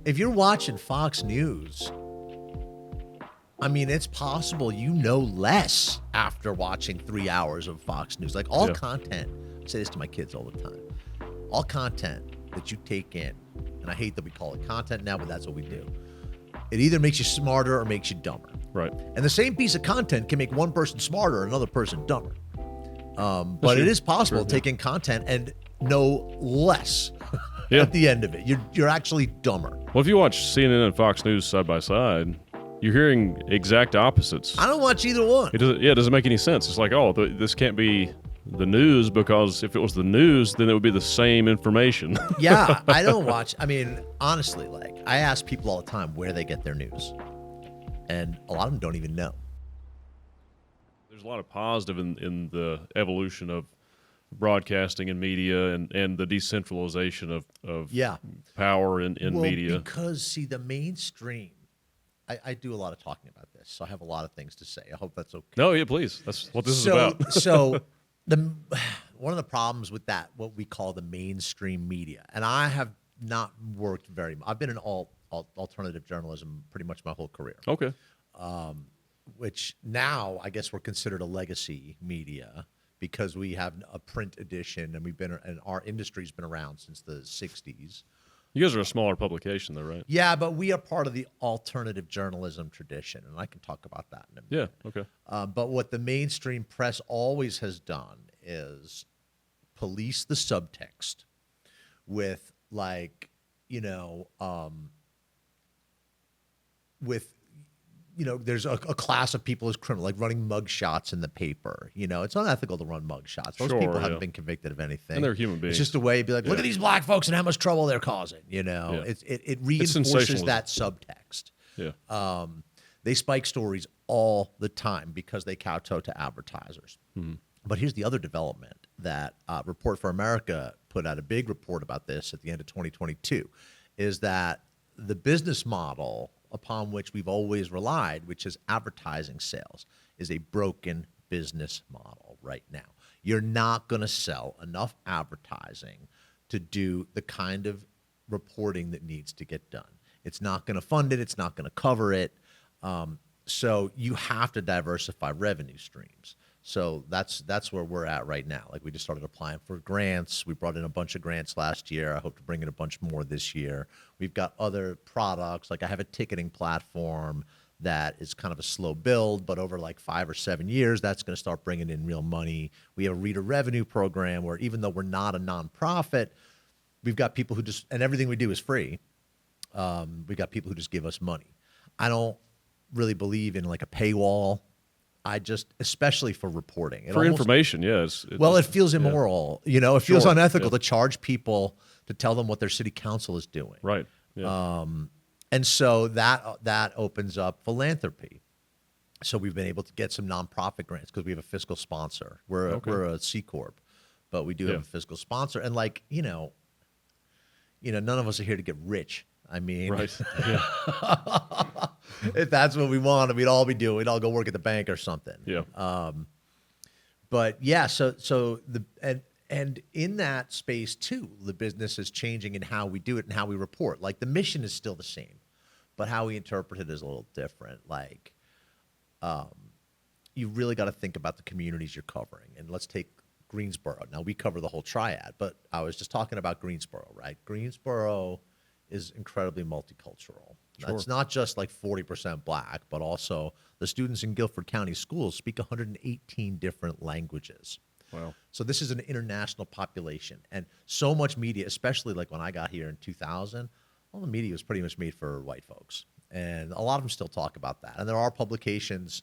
if you're watching Fox News, I mean, it's possible you know less after watching 3 hours of Fox News. Like all content, I say this to my kids all the time, all content that you take in, and I hate that we call it content now, but that's what we do. It either makes you smarter or makes you dumber. Right. And the same piece of content can make one person smarter and another person dumber. But it is possible to take in content and know less at the end of it. You're actually dumber. Well, if you watch CNN and Fox News side by side, you're hearing exact opposites. I don't watch either one. It doesn't make any sense. It's like, this can't be the news, because if it was the news, then it would be the same information. Yeah, I don't watch. I mean, honestly, like I ask people all the time where they get their news, and a lot of them don't even know. There's a lot of positive in the evolution of broadcasting and media and the decentralization of power in media. Because, see, the mainstream, I do a lot of talking about this, so I have a lot of things to say. I hope that's okay. No, yeah, please. That's what this is about. So one of the problems with that, what we call the mainstream media, and I have not worked very much. I've been in alternative journalism pretty much my whole career. Okay. Which now I guess we're considered a legacy media because we have a print edition, and our industry's been around since the 60s. You guys are a smaller publication, though, right? Yeah, but we are part of the alternative journalism tradition, and I can talk about that in a minute. Yeah, okay. But what the mainstream press always has done is police the subtext with, like, there's a class of people as criminal, like running mug shots in the paper. It's unethical to run mug shots. Most people haven't been convicted of anything. And they're human beings. It's just a way to be like, look at these black folks and how much trouble they're causing. It reinforces that subtext. Yeah. They spike stories all the time because they kowtow to advertisers. Mm-hmm. But here's the other development that Report for America put out a big report about this at the end of 2022, is that the business model upon which we've always relied, which is advertising sales, is a broken business model right now. You're not going to sell enough advertising to do the kind of reporting that needs to get done. It's not going to fund it. It's not going to cover it. So you have to diversify revenue streams. So that's where we're at right now. Like, we just started applying for grants. We brought in a bunch of grants last year. I hope to bring in a bunch more this year. We've got other products. Like, I have a ticketing platform that is kind of a slow build, but over like 5 or 7 years, that's going to start bringing in real money. We have a reader revenue program where, even though we're not a nonprofit, we've got people who just, and everything we do is free. We got people who just give us money. I don't really believe in like a paywall. I just, especially for reporting. Information, yeah. It feels immoral. It feels unethical to charge people to tell them what their city council is doing. Right. Yeah. And so that opens up philanthropy. So we've been able to get some nonprofit grants because we have a fiscal sponsor. We're a C Corp, but we do have a fiscal sponsor. And none of us are here to get rich. I mean, right. Yeah. If that's what we want, we'd all go work at the bank or something. Yeah. But yeah, so and in that space too, the business is changing in how we do it and how we report. Like, the mission is still the same, but how we interpret it is a little different. Like, you really got to think about the communities you're covering. And let's take Greensboro. Now, we cover the whole Triad, but I was just talking about Greensboro, right? Greensboro is incredibly multicultural. Sure. It's not just like 40% black, but also the students in Guilford County schools speak 118 different languages. Wow. So this is an international population. And so much media, especially like when I got here in 2000, all the media was pretty much made for white folks. And a lot of them still talk about that. And there are publications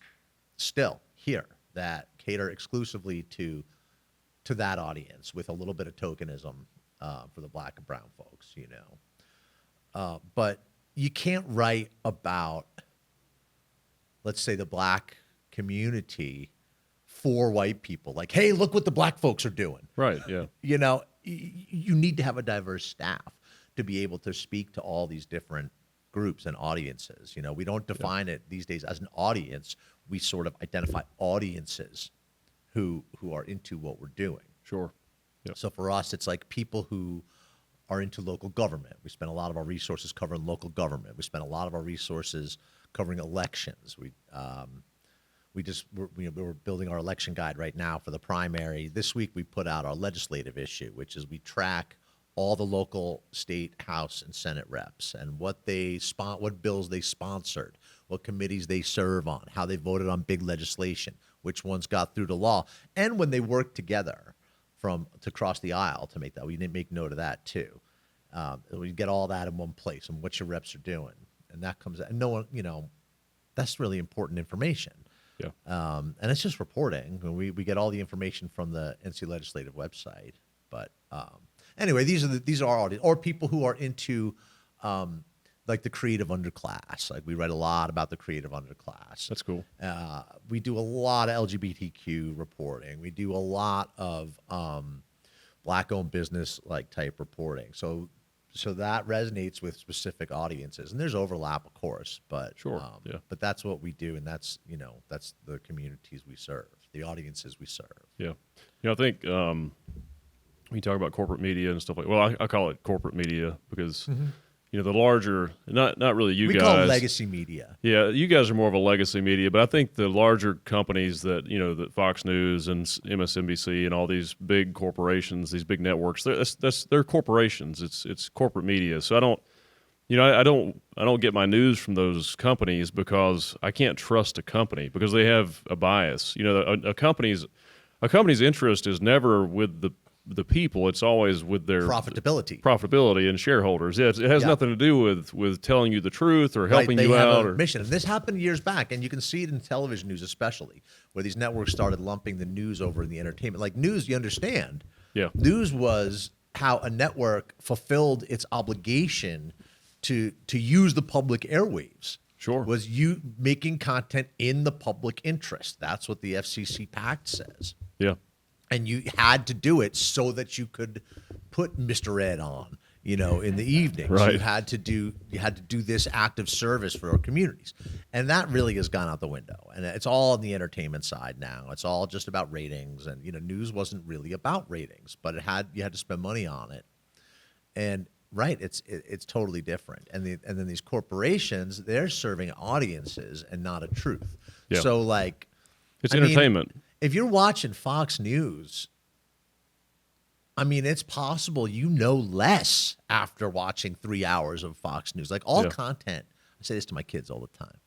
still here that cater exclusively to that audience with a little bit of tokenism for the black and brown folks, But you can't write about, let's say, the black community for white people. Like, hey, look what the black folks are doing. Right, yeah. You need to have a diverse staff to be able to speak to all these different groups and audiences. We don't define it these days as an audience. We sort of identify audiences who are into what we're doing. Sure. Yep. So for us, it's like people who are into local government. We spend a lot of our resources covering local government. We spend a lot of our resources covering elections. We're building our election guide right now for the primary. This week we put out our legislative issue, which is we track all the local, state, House, and Senate reps and what bills they sponsored, what committees they serve on, how they voted on big legislation, which ones got through the law, and when they worked together to cross the aisle to make that. We didn't make note of that too. We get all that in one place and what your reps are doing, and that comes. And no one, that's really important information. Yeah. And it's just reporting. We get all the information from the NC Legislative website. But anyway, these are our audience, or people who are into like the creative underclass. Like we write a lot about the creative underclass. That's cool. We do a lot of LGBTQ reporting. We do a lot of Black-owned business like type reporting. So that resonates with specific audiences, and there's overlap, of course. But sure, yeah. But that's what we do, and that's that's the communities we serve, the audiences we serve. Yeah, I think when you talk about corporate media and stuff I call it corporate media because. Mm-hmm. The larger, not really you guys. We call it legacy media. Yeah, you guys are more of a legacy media, but I think the larger companies that, that Fox News and MSNBC and all these big corporations, these big networks, they're corporations. It's corporate media. So I don't get my news from those companies because I can't trust a company because they have a bias. A company's interest is never with the people, it's always with their profitability and shareholders. Yeah, it has nothing to do with telling you the truth or helping you out. Or mission. And this happened years back, and you can see it in television news, especially where these networks started lumping the news over in the entertainment. Like news, you understand. Yeah, news was how a network fulfilled its obligation to use the public airwaves. Sure, was you making content in the public interest. That's what the FCC Pact says. Yeah. And you had to do it so that you could put Mr. Ed on, in the evenings. Right. You had to do this act of service for our communities. And that really has gone out the window. And it's all on the entertainment side now. It's all just about ratings. And, news wasn't really about ratings, but you had to spend money on it. And right, it's totally different. And then these corporations, they're serving audiences and not a truth. Yeah. So it's entertainment. If you're watching Fox News, it's possible less after watching 3 hours of Fox News. Like all content, I say this to my kids all the time,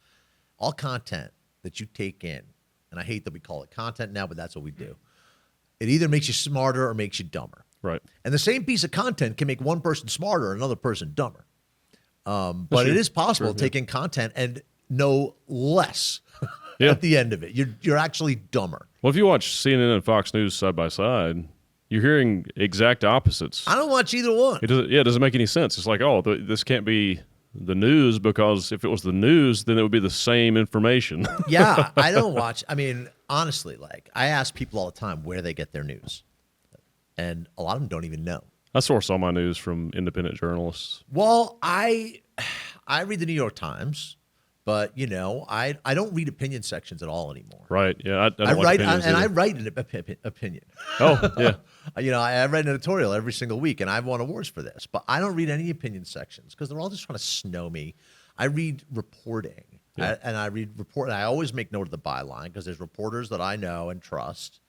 all content that you take in, and I hate that we call it content now, but that's what we do. It either makes you smarter or makes you dumber. Right. And the same piece of content can make one person smarter and another person dumber. But true. It is possible to take in content and know less. At the end of it, you're actually dumber. Well, if you watch CNN and Fox News side by side, you're hearing exact opposites. I don't watch either one. It doesn't make any sense. It's like, this can't be the news because if it was the news, then it would be the same information. Yeah, I don't watch. Honestly, I ask people all the time where they get their news, and a lot of them don't even know. I source all my news from independent journalists. Well, I read the New York Times. But I don't read opinion sections at all anymore. Right? Yeah, I don't write, like and I write an opinion. Oh, yeah. I write an editorial every single week, and I've won awards for this. But I don't read any opinion sections because they're all just trying to snow me. I read reporting, and I read report. And I always make note of the byline because there's reporters that I know and trust,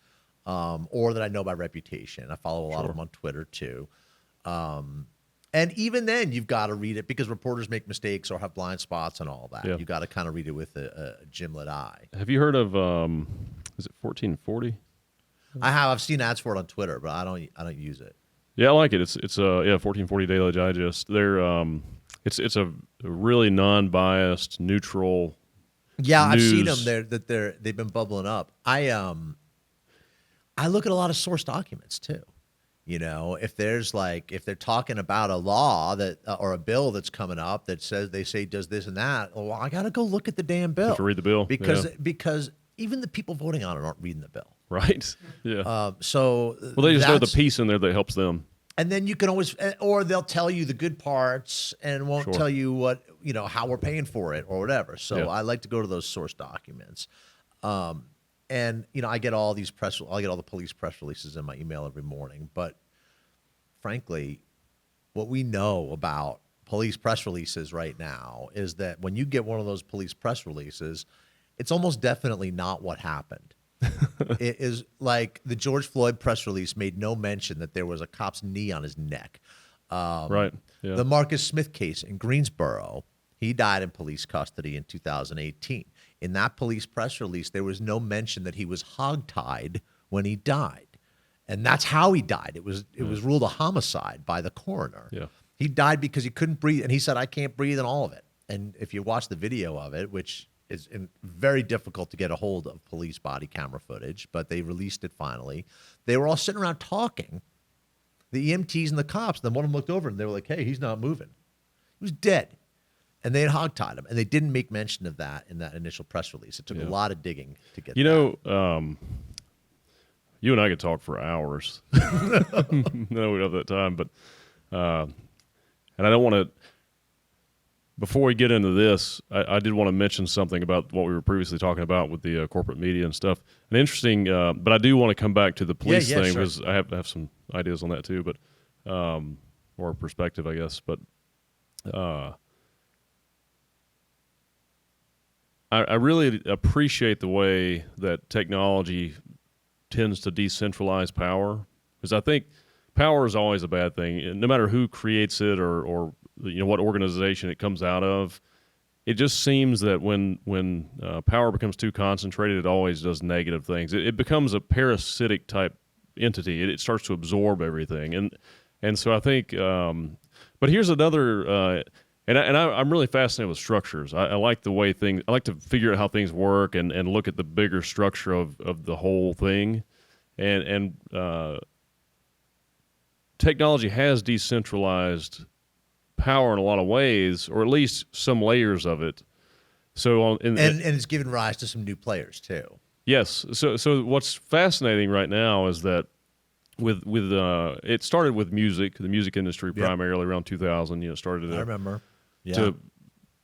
or that I know by reputation. I follow a lot of them on Twitter too. And even then, you've got to read it because reporters make mistakes or have blind spots and all that. Yeah. You've got to kind of read it with a gimlet eye. Have you heard of, is it 1440? I have. I've seen ads for it on Twitter, but I don't use it. Yeah, I like it. It's 1440 Daily Digest. They're it's a really non-biased, neutral. Yeah, news. I've seen them. They've been bubbling up. I look at a lot of source documents too. If they're talking about a law or a bill that's coming up that they say does this and that, well, I got to go look at the damn bill. You have to read the bill because even the people voting on it aren't reading the bill. Right. Yeah. They just know the piece in there that helps them. And then you can always, or they'll tell you the good parts and won't tell you what how we're paying for it or whatever. So I like to go to those source documents. And, I get all these I get all the police press releases in my email every morning. But frankly, what we know about police press releases right now is that when you get one of those police press releases, it's almost definitely not what happened. It is like the George Floyd press release made no mention that there was a cop's knee on his neck. Right. Yeah. The Marcus Smith case in Greensboro, he died in police custody in 2018. In that police press release, there was no mention that he was hogtied when he died. And that's how he died. It was ruled a homicide by the coroner. Yeah. He died because he couldn't breathe, and he said, "I can't breathe," and all of it. And if you watch the video of it, which is very difficult to get a hold of police body camera footage, but they released it finally. They were all sitting around talking, the EMTs and the cops. Then one of them looked over and they were like, "Hey, he's not moving. He was dead." And they had hogtied him, and they didn't make mention of that in that initial press release. It took a lot of digging to get. You know, you and I could talk for hours. No, we don't have that time, but and I don't want to. Before we get into this, I did want to mention something about what we were previously talking about with the corporate media and stuff. And interesting, but I do want to come back to the police thing because I have some ideas on that too, but or perspective, I guess. But I really appreciate the way that technology tends to decentralize power, because I think power is always a bad thing, no matter who creates it or what organization it comes out of. It just seems that when power becomes too concentrated, it always does negative things. It becomes a parasitic type entity. It starts to absorb everything, and so I think. But here's another. I'm really fascinated with structures. I like the way things. I like to figure out how things work and look at the bigger structure of the whole thing, and technology has decentralized power in a lot of ways, or at least some layers of it. So and it's given rise to some new players too. Yes. So what's fascinating right now is that with it started with music, the music industry primarily around 2000. Started. I remember. Yeah. To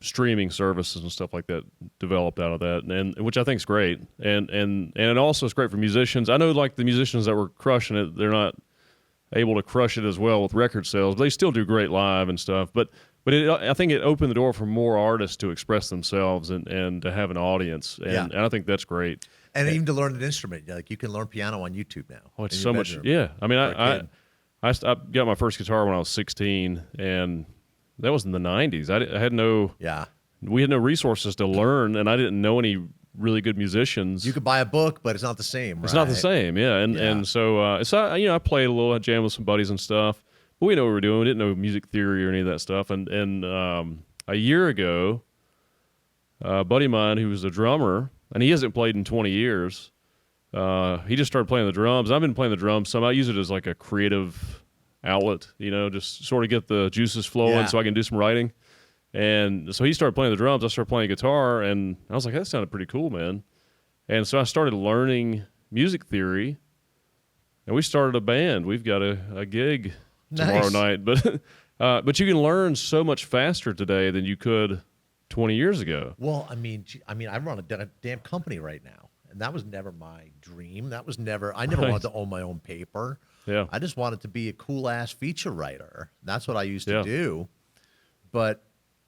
streaming services and stuff like that developed out of that, and which I think is great, and it also is great for musicians. I know, like, the musicians that were crushing it, they're not able to crush it as well with record sales, but they still do great live and stuff. But I think it opened the door for more artists to express themselves and to have an audience, and I think that's great. And even to learn an instrument, like you can learn piano on YouTube now. Oh, it's so much. Yeah, I mean, I got my first guitar when I was 16, and that was in the 90s. I had no. Yeah. We had no resources to learn, and I didn't know any really good musicians. You could buy a book, but it's not the same. It's not the same, yeah. And so I played a little, I jammed with some buddies and stuff, but we know what we were doing. We didn't know music theory or any of that stuff. And a year ago, a buddy of mine who was a drummer, and he hasn't played in 20 years. He just started playing the drums. I've been playing the drums some. I use it as like a creative outlet, just sort of get the juices flowing so I can do some writing. And so he started playing the drums. I started playing guitar, and I was like, that sounded pretty cool, man. And so I started learning music theory, and we started a band. We've got a gig tomorrow night. But you can learn so much faster today than you could 20 years ago. Well, I mean, I run a damn company right now, and that was never my dream. I never wanted to own my own paper. Yeah. I just wanted to be a cool-ass feature writer. That's what I used to do. But,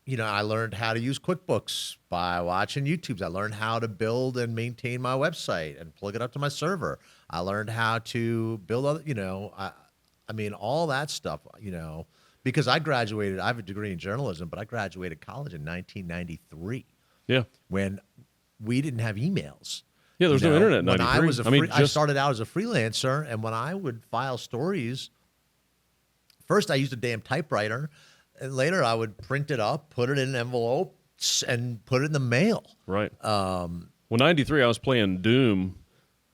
I learned how to use QuickBooks by watching YouTubes. I learned how to build and maintain my website and plug it up to my server. I learned how to build other, all that stuff, because I graduated. I have a degree in journalism, but I graduated college in 1993. Yeah. When we didn't have emails. Yeah, there's no internet in 93. I started out as a freelancer, and when I would file stories, first I used a damn typewriter, and later I would print it up, put it in an envelope, and put it in the mail. Right. Well, 93, I was playing Doom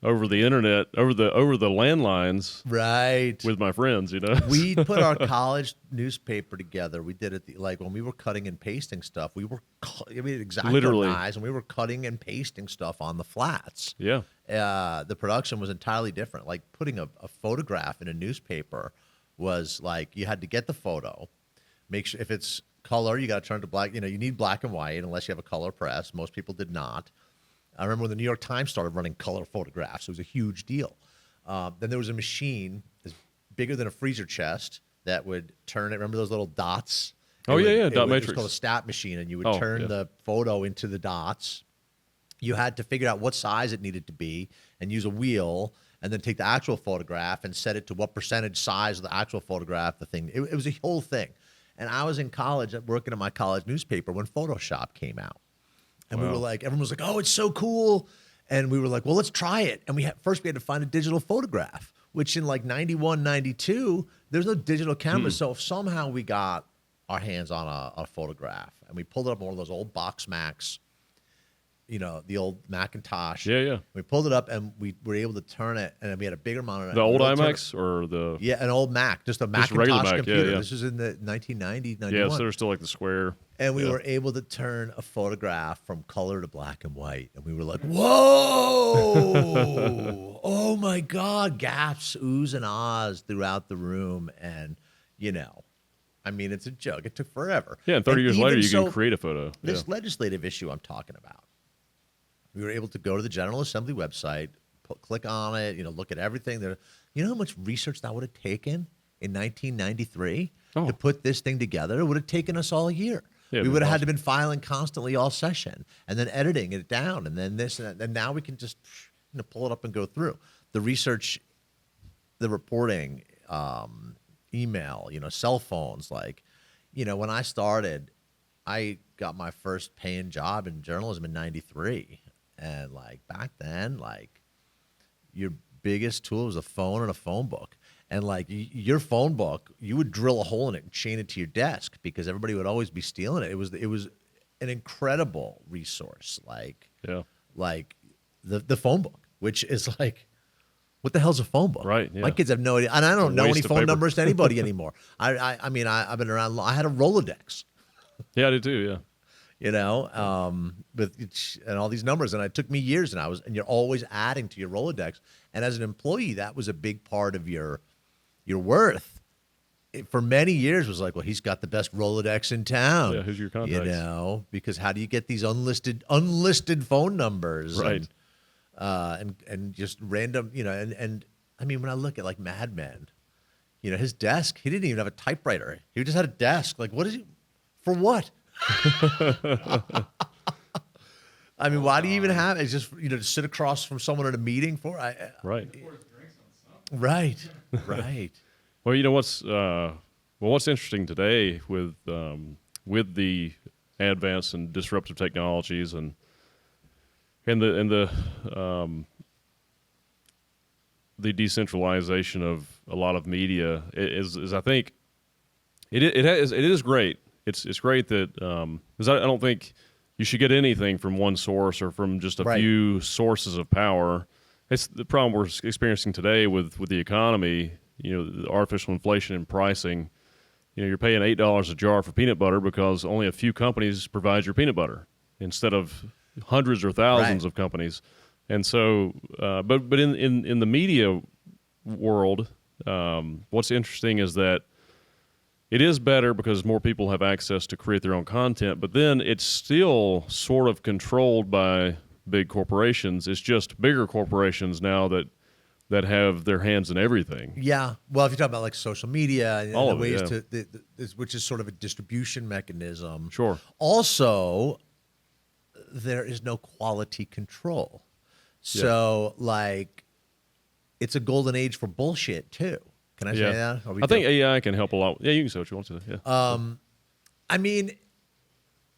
over the internet, over the landlines, right, with my friends. We put our college newspaper together. We did it when we were cutting and pasting stuff. We were literally, and we were cutting and pasting stuff on the flats. Yeah. The production was entirely different. Like putting a photograph in a newspaper was like you had to get the photo, make sure if it's color, you got to turn to black. You need black and white unless you have a color press. Most people did not. I remember when the New York Times started running color photographs. It was a huge deal. Then there was a machine bigger than a freezer chest that would turn it. Remember those little dots? Oh, yeah, dot It matrix. was called a stat machine, and you would Oh, turn yeah. the photo into the dots. You had to figure out what size it needed to be and use a wheel, and then take the actual photograph and set it to what percentage size of the actual photograph. The thing, it was a whole thing. And I was in college, working at my college newspaper when Photoshop came out. And we were like, everyone was like, oh, it's so cool. And we were like, well, let's try it. And first we had to find a digital photograph, which in like 91, 92, there's no digital camera. So if somehow we got our hands on a photograph and we pulled it up on one of those old Box Macs, you know, the old Macintosh. Yeah, yeah. We pulled it up and we were able to turn it, and we had a bigger monitor. The old IMAX or the an old Mac, just a Just a regular Macintosh Mac, computer. yeah. This was in the 1990, 91. yeah, so they're still like the square. And we were able to turn a photograph from color to black and white. And we were like, whoa, oh my God, gaps, oohs and ahs throughout the room. And, you know, I mean, it's a joke. It took forever. Yeah, and 30 years later, even you can create a photo. This legislative issue I'm talking about, we were able to go to the General Assembly website, click on it, you know, look at everything there. You know how much research that would have taken in 1993 to put this thing together? It would have taken us all a year. Yeah, we would have had to been filing constantly all session and then editing it down and then this and that. And now we can just pull it up and go through. The research, the reporting, email, cell phones. Like, when I started, I got my first paying job in journalism in 93. And like back then, like your biggest tool was a phone and a phone book. And like your phone book, you would drill a hole in it and chain it to your desk because everybody would always be stealing it. It was an incredible resource. Like the phone book, which is like, what the hell's a phone book? Right. Yeah. My kids have no idea, and I don't know any phone paper. numbers to anybody anymore. I mean, I've been around. I had a Rolodex. Yeah, I did too. Yeah. And all these numbers, and it took me years, and you're always adding to your Rolodex. And as an employee, that was a big part of your worth. For many years was like, well, he's got the best Rolodex in town. Yeah, who's your contacts? Because how do you get these unlisted phone numbers? Right. And just random, and I mean, when I look at like Mad Men, his desk, he didn't even have a typewriter. He just had a desk. Like, what is he, for what? I mean, why do you even have it? It's just, to sit across from someone at a meeting for? Right. Right. Well, what's interesting today with the advance and disruptive technologies and the decentralization of a lot of media is I think it is great. It's great that because I don't think you should get anything from one source or from just a few sources of power. It's the problem we're experiencing today with the economy. The artificial inflation and pricing. You're paying $8 a jar for peanut butter because only a few companies provide your peanut butter instead of hundreds or thousands of companies. And so, but in the media world, what's interesting is that it is better because more people have access to create their own content, but then it's still sort of controlled by big corporations. It's just bigger corporations now that have their hands in everything. Yeah. Well, if you talk about like social media and all the of ways it, which is sort of a distribution mechanism. Sure. Also, there is no quality control. So like it's a golden age for bullshit too. Can I say that? I think AI can help a lot. Yeah, you can say what you want to. Yeah. I mean,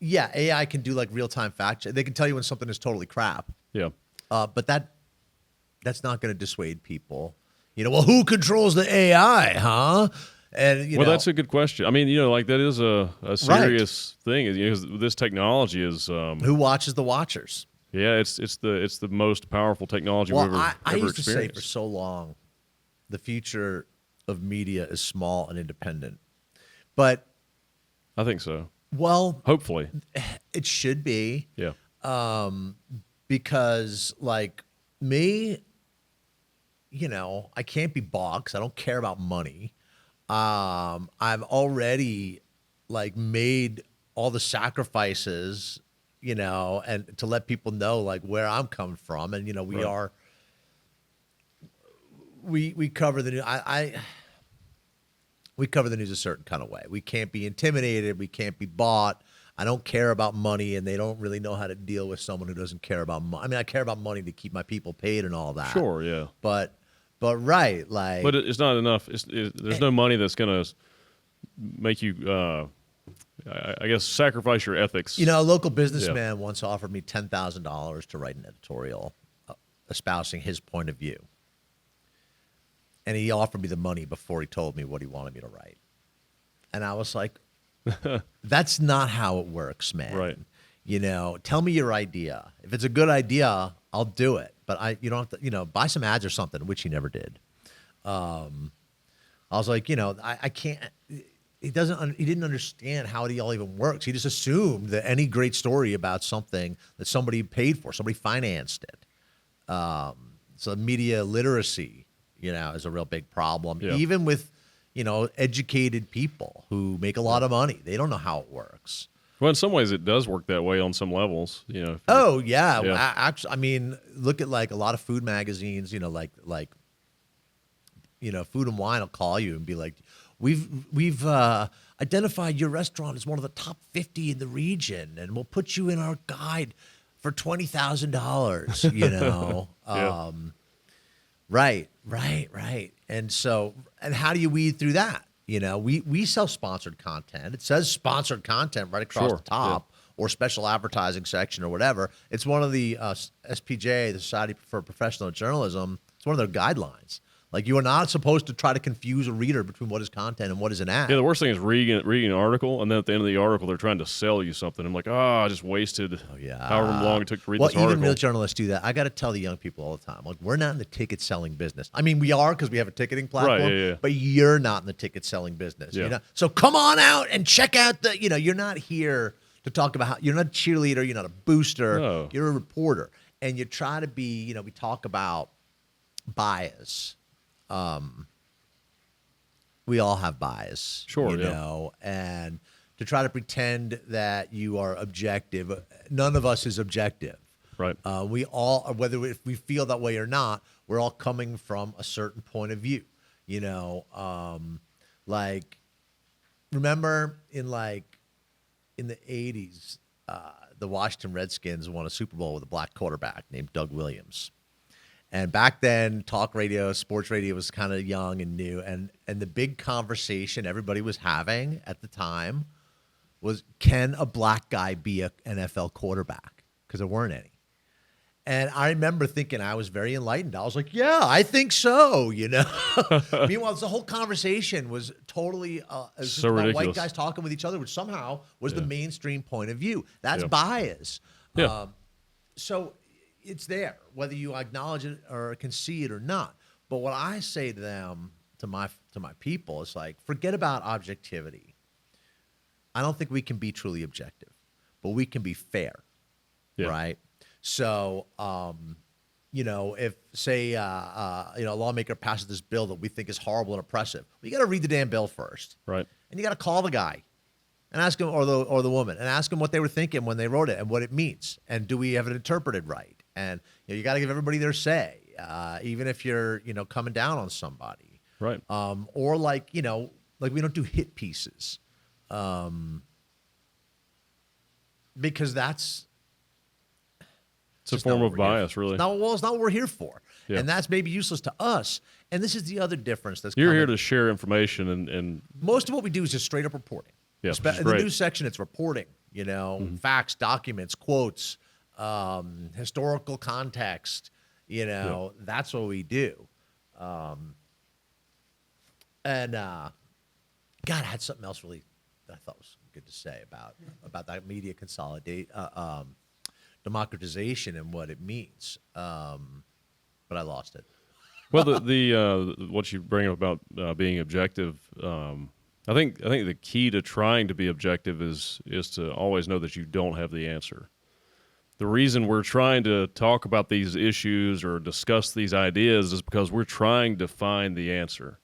yeah, AI can do like real-time fact check. They can tell you when something is totally crap. Yeah. But that's not going to dissuade people. Well, who controls the AI, huh? And that's a good question. I mean, like that is a serious thing. Because this technology is who watches the watchers? Yeah, it's the most powerful technology we've ever I used experienced. to say for so long, the future of media is small and independent. But I think so. Well, hopefully it should be. Yeah. Because like me, I can't be bought because I don't care about money. I've already like made all the sacrifices, and to let people know like where I'm coming from. And, we cover the new, we cover the news a certain kind of way. We can't be intimidated. We can't be bought. I don't care about money, and they don't really know how to deal with someone who doesn't care about money. I mean, I care about money to keep my people paid and all that. Sure, yeah. But right, like. But it's not enough. There's no money that's going to make you, I guess, sacrifice your ethics. You know, a local businessman once offered me $10,000 to write an editorial espousing his point of view. And he offered me the money before he told me what he wanted me to write. And I was like, that's not how it works, man. Right. You know, tell me your idea. If it's a good idea, I'll do it. But you don't have to, you know, buy some ads or something, which he never did. I was like, you know, I can't. He didn't understand how it all even works. He just assumed that any great story about something that somebody paid for, somebody financed it. So media literacy, you know, is a real big problem. Yeah. Even with, you know, educated people who make a lot of money, they don't know how it works. Well, in some ways, it does work that way on some levels. You know. Oh yeah, Yeah. Actually, I mean, look at like a lot of food magazines. You know, like you know, Food and Wine will call you and be like, we've identified your restaurant as one of the top 50 in the region, and we'll put you in our guide for $20,000. You know. Yeah. Right. And so, and how do you weed through that? You know, we sell sponsored content. It says sponsored content right across Sure, the top, or special advertising section or whatever. It's one of the SPJ, the Society for Professional Journalism. It's one of their guidelines. Like, you are not supposed to try to confuse a reader between what is content and what is an ad. Yeah, the worst thing is reading an article, and then at the end of the article, they're trying to sell you something. I'm like, I just wasted however long it took to read this article. Even real journalists do that. I got to tell the young people all the time, like, we're not in the ticket selling business. I mean, we are because we have a ticketing platform, Right, yeah. but you're not in the ticket selling business. Yeah. You know? So come on out and check out you know, you're not here to talk about how, you're not a cheerleader, you're not a booster, No. you're a reporter. And you try to be, you know, we talk about bias. We all have bias, Sure, you yeah. know, and to try to pretend that you are objective, none of us is objective. Right. We all, if we feel that way or not, we're all coming from a certain point of view, you know. Like, remember in the 80s, the Washington Redskins won a Super Bowl with a black quarterback named Doug Williams. And back then, talk radio, sports radio was kind of young and new. And the big conversation everybody was having at the time was, can a black guy be an NFL quarterback? Because there weren't any. And I remember thinking, I was very enlightened. I was like, yeah, I think so, you know. Meanwhile, the whole conversation was totally just So about ridiculous. white guys talking with each other, which somehow was the mainstream point of view. That's Yeah. bias. Yeah. So it's there, whether you acknowledge it or can see it or not. But what I say to them, to my people, is like, forget about objectivity. I don't think we can be truly objective, but we can be fair, Yeah. right? So, you know, if say, you know, a lawmaker passes this bill that we think is horrible and oppressive, well, you got to read the damn bill first, Right. and you got to call the guy and ask him, or the woman, and ask them what they were thinking when they wrote it and what it means, and do we have it interpreted right? And you know, you got to give everybody their say, even if you're, you know, coming down on somebody, Right. or like, you know, like we don't do hit pieces, because that's It's a just not form what of we're here bias, for. really. It's not what we're here for, Yeah. and that's maybe useless to us. And this is the other difference. You're here to share information and Most of what we do is just straight up reporting. Yeah, which is In the great. news section, it's reporting, you know, facts, documents, quotes, historical context, you know, that's what we do. And God, I had something else really that I thought was good to say about that media democratization and what it means. But I lost it. well, the what you bring up about being objective, I think the key to trying to be objective is to always know that you don't have the answer. The reason we're trying to talk about these issues or discuss these ideas is because we're trying to find the answer.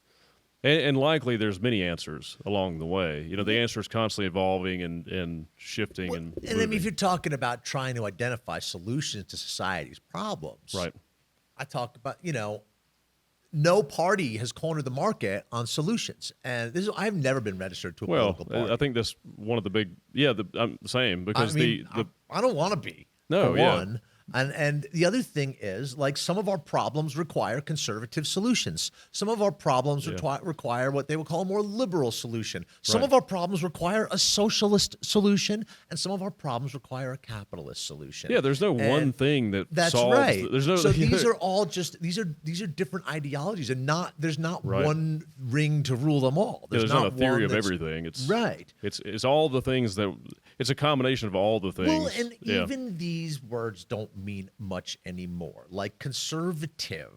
And likely there's many answers along the way. You know, the answer is constantly evolving and shifting and I mean, if you're talking about trying to identify solutions to society's problems, right. I talk about, you know, no party has cornered the market on solutions. And this is, I've never been registered to a Well, political party. I think that's one of the big. Yeah, I'm the same because I mean, the I don't want to be, No, for yeah. one. And the other thing is, like, some of our problems require conservative solutions. Some of our problems require what they would call a more liberal solution. Some Right. of our problems require a socialist solution, and some of our problems require a capitalist solution. yeah. There's no one And thing that that's solves. right. There's no. So these are all just these are different ideologies, and there's not Right. one ring to rule them all. There's not a one theory of that's- everything. It's right. It's all the things that. It's a combination of all the things. Well, and yeah. even these words don't mean much anymore. Like conservative,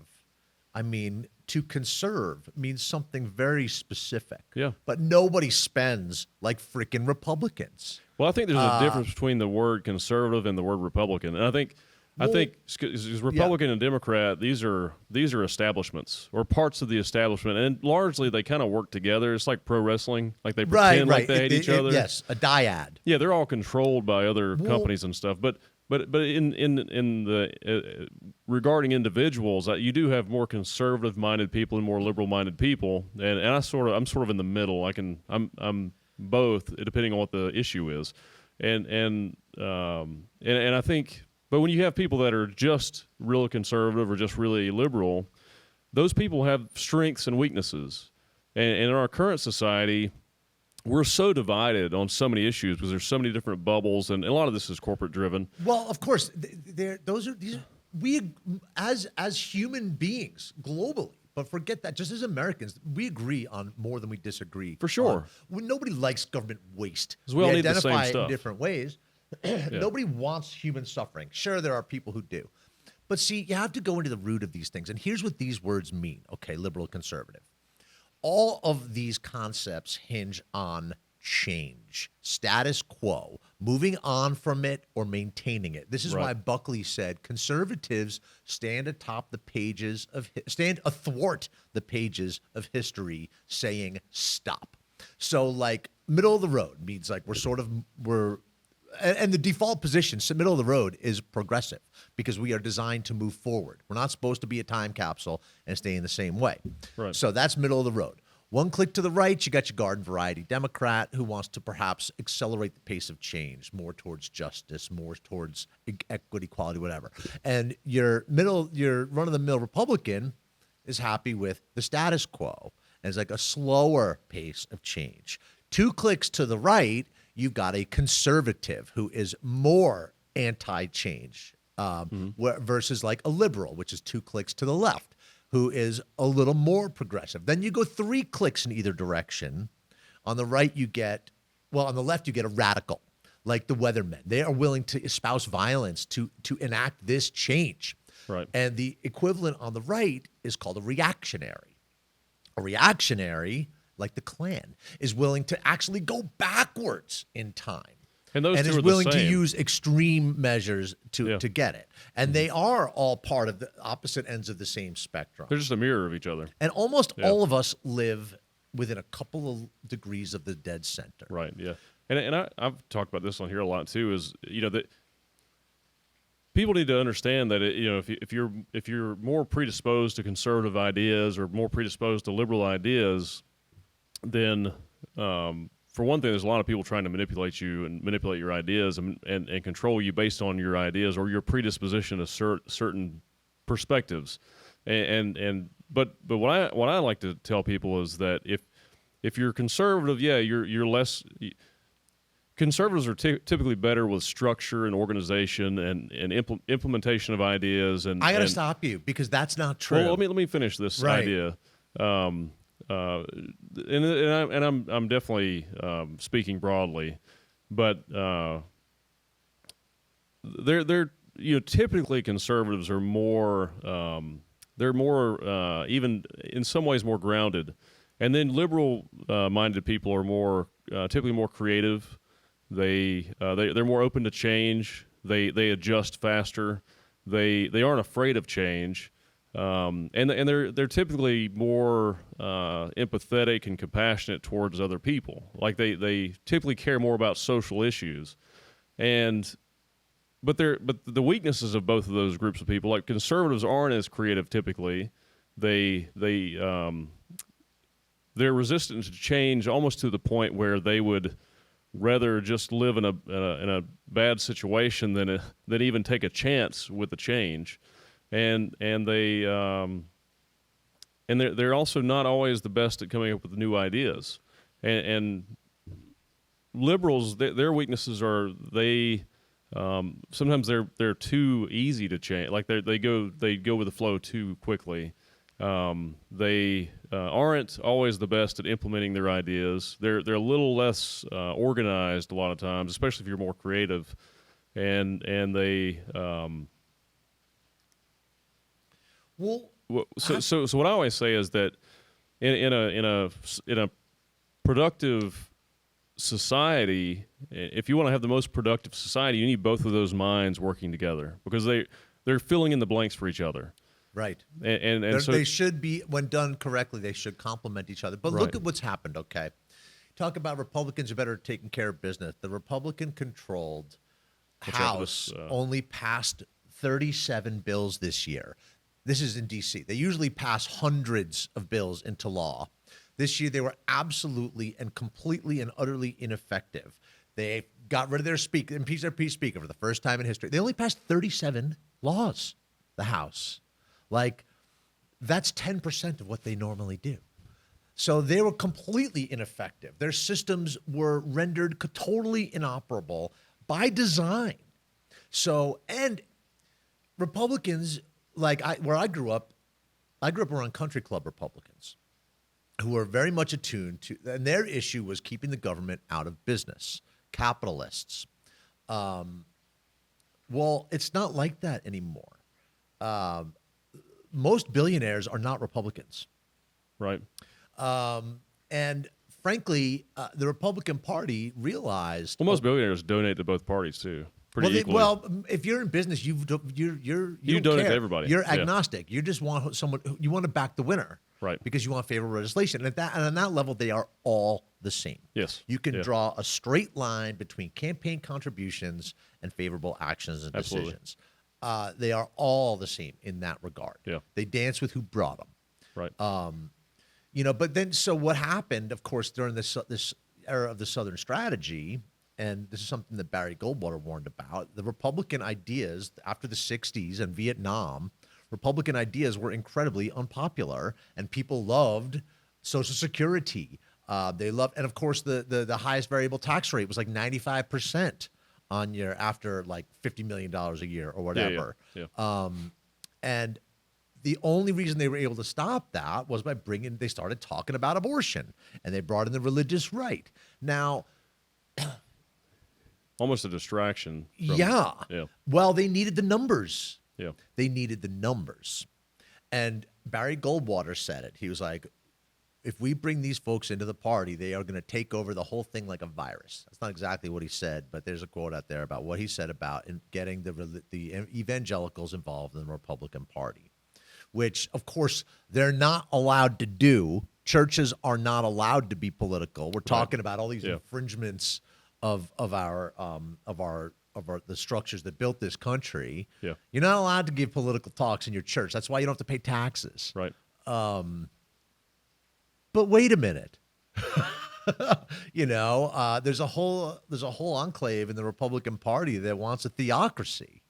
I mean, to conserve means something very specific. Yeah. But nobody spends like freaking Republicans. Well, I think there's a difference between the word conservative and the word Republican, and I think Republican and Democrat, these are establishments or parts of the establishment, and largely they kind of work together. It's like pro wrestling, like they pretend like they hate each other. Yes, a dyad. Yeah, they're all controlled by other companies and stuff. But in the regarding individuals, you do have more conservative minded people and more liberal minded people, and I'm sort of in the middle. I'm both depending on what the issue is, and I think. But when you have people that are just real conservative or just really liberal, those people have strengths and weaknesses. And in our current society, we're so divided on so many issues because there's so many different bubbles, and a lot of this is corporate driven. Well, of course, we as human beings globally. But forget that. Just as Americans, we agree on more than we disagree. For sure. Nobody likes government waste. 'Cause we all need the same identify it in stuff. different ways. Nobody wants human suffering. Sure, there are people who do. But see, you have to go into the root of these things. And here's what these words mean. Okay, liberal, conservative. All of these concepts hinge on change, status quo, moving on from it or maintaining it. This is Right. why Buckley said conservatives stand athwart the pages of history, saying stop. So, like, middle of the road means like and the default position, middle of the road, is progressive because we are designed to move forward. We're not supposed to be a time capsule and stay in the same way. Right. So that's middle of the road. One click to the right, you got your garden variety Democrat who wants to perhaps accelerate the pace of change, more towards justice, more towards equity, equality, whatever. And your run-of-the-mill Republican is happy with the status quo and it's like a slower pace of change. 2 clicks to the right, you've got a conservative who is more anti-change versus like a liberal, which is 2 clicks to the left, who is a little more progressive. Then you go 3 clicks in either direction. On the right, on the left, you get a radical, like the Weathermen. They are willing to espouse violence to enact this change. Right. And the equivalent on the right is called a reactionary. A reactionary, like the Klan, is willing to actually go backwards in time. And those two is are the willing to same. use extreme measures to get it. And Mm-hmm. they are all part of the opposite ends of the same spectrum. They're just a mirror of each other. And almost all of us live within a couple of degrees of the dead center. Right. Yeah. And I've talked about this on here a lot too. Is that people need to understand that if you're more predisposed to conservative ideas or more predisposed to liberal ideas, then for one thing, there's a lot of people trying to manipulate you and manipulate your ideas and control you based on your ideas or your predisposition to certain perspectives. But what I like to tell people is that if you're conservative, you're less. Conservatives are typically better with structure and organization and implementation of ideas. And I got to and- stop you because that's not true. Well, let me finish this Right. idea. And I'm definitely speaking broadly, but they're typically conservatives are more they're more even in some ways more grounded, and then liberal minded people are more typically more creative. They're more open to change. They adjust faster. They aren't afraid of change. And they're typically more empathetic and compassionate towards other people. Like they typically care more about social issues, but the weaknesses of both of those groups of people, like conservatives aren't as creative typically, they're resistant to change almost to the point where they would rather just live in a bad situation than even take a chance with the change, and they're also not always the best at coming up with new ideas, and liberals, their weaknesses are sometimes they're too easy to change. Like they go with the flow too quickly. They aren't always the best at implementing their ideas. They're a little less organized a lot of times, especially if you're more creative, and they so what I always say is that in a productive society, if you want to have the most productive society, you need both of those minds working together, because they're filling in the blanks for each other. Right. And so they should be, when done correctly, they should complement each other. But Right. look at what's happened, okay? Talk about Republicans are better at taking care of business. The Republican-controlled House only passed 37 bills this year. This is in D.C. They usually pass hundreds of bills into law. This year, they were absolutely and completely and utterly ineffective. They got rid of their speaker, impeached their speaker for the first time in history. They only passed 37 laws, the House. Like, that's 10% of what they normally do. So they were completely ineffective. Their systems were rendered totally inoperable by design. So, and Republicans, like where I grew up around country club Republicans who were very much attuned to, and their issue was keeping the government out of business, capitalists. Well, it's not like that anymore. Most billionaires are not Republicans. Right. And frankly, the Republican Party realized. Most billionaires donate to both parties too, pretty equally. Well, if you're in business, you don't donate to everybody. You're Yeah. agnostic. You just want someone. You want to back the winner, Right. Because you want favorable legislation. And on that level, they are all the same. Yes. You can Yeah. draw a straight line between campaign contributions and favorable actions and Absolutely. decisions. They are all the same in that regard. Yeah. They dance with who brought them. Right. But then, so what happened, of course, during this era of the Southern strategy, and this is something that Barry Goldwater warned about, the Republican ideas after the 60s and Vietnam, Republican ideas were incredibly unpopular, and people loved Social Security. They loved, and of course, the highest variable tax rate was like 95% on your after like $50 million a year or whatever. Yeah. And the only reason they were able to stop that was by they started talking about abortion, and they brought in the religious right. Now, Almost a distraction. yeah. Well, they needed the numbers. Yeah. They needed the numbers. And Barry Goldwater said it. He was like, if we bring these folks into the party, they are going to take over the whole thing like a virus. That's not exactly what he said, but there's a quote out there about what he said about getting the evangelicals involved in the Republican Party, which, of course, they're not allowed to do. Churches are not allowed to be political. We're talking about all these infringements of the structures that built this country. Yeah. You're not allowed to give political talks in your church. That's why you don't have to pay taxes. Right. But wait a minute. There's a whole enclave in the Republican Party that wants a theocracy.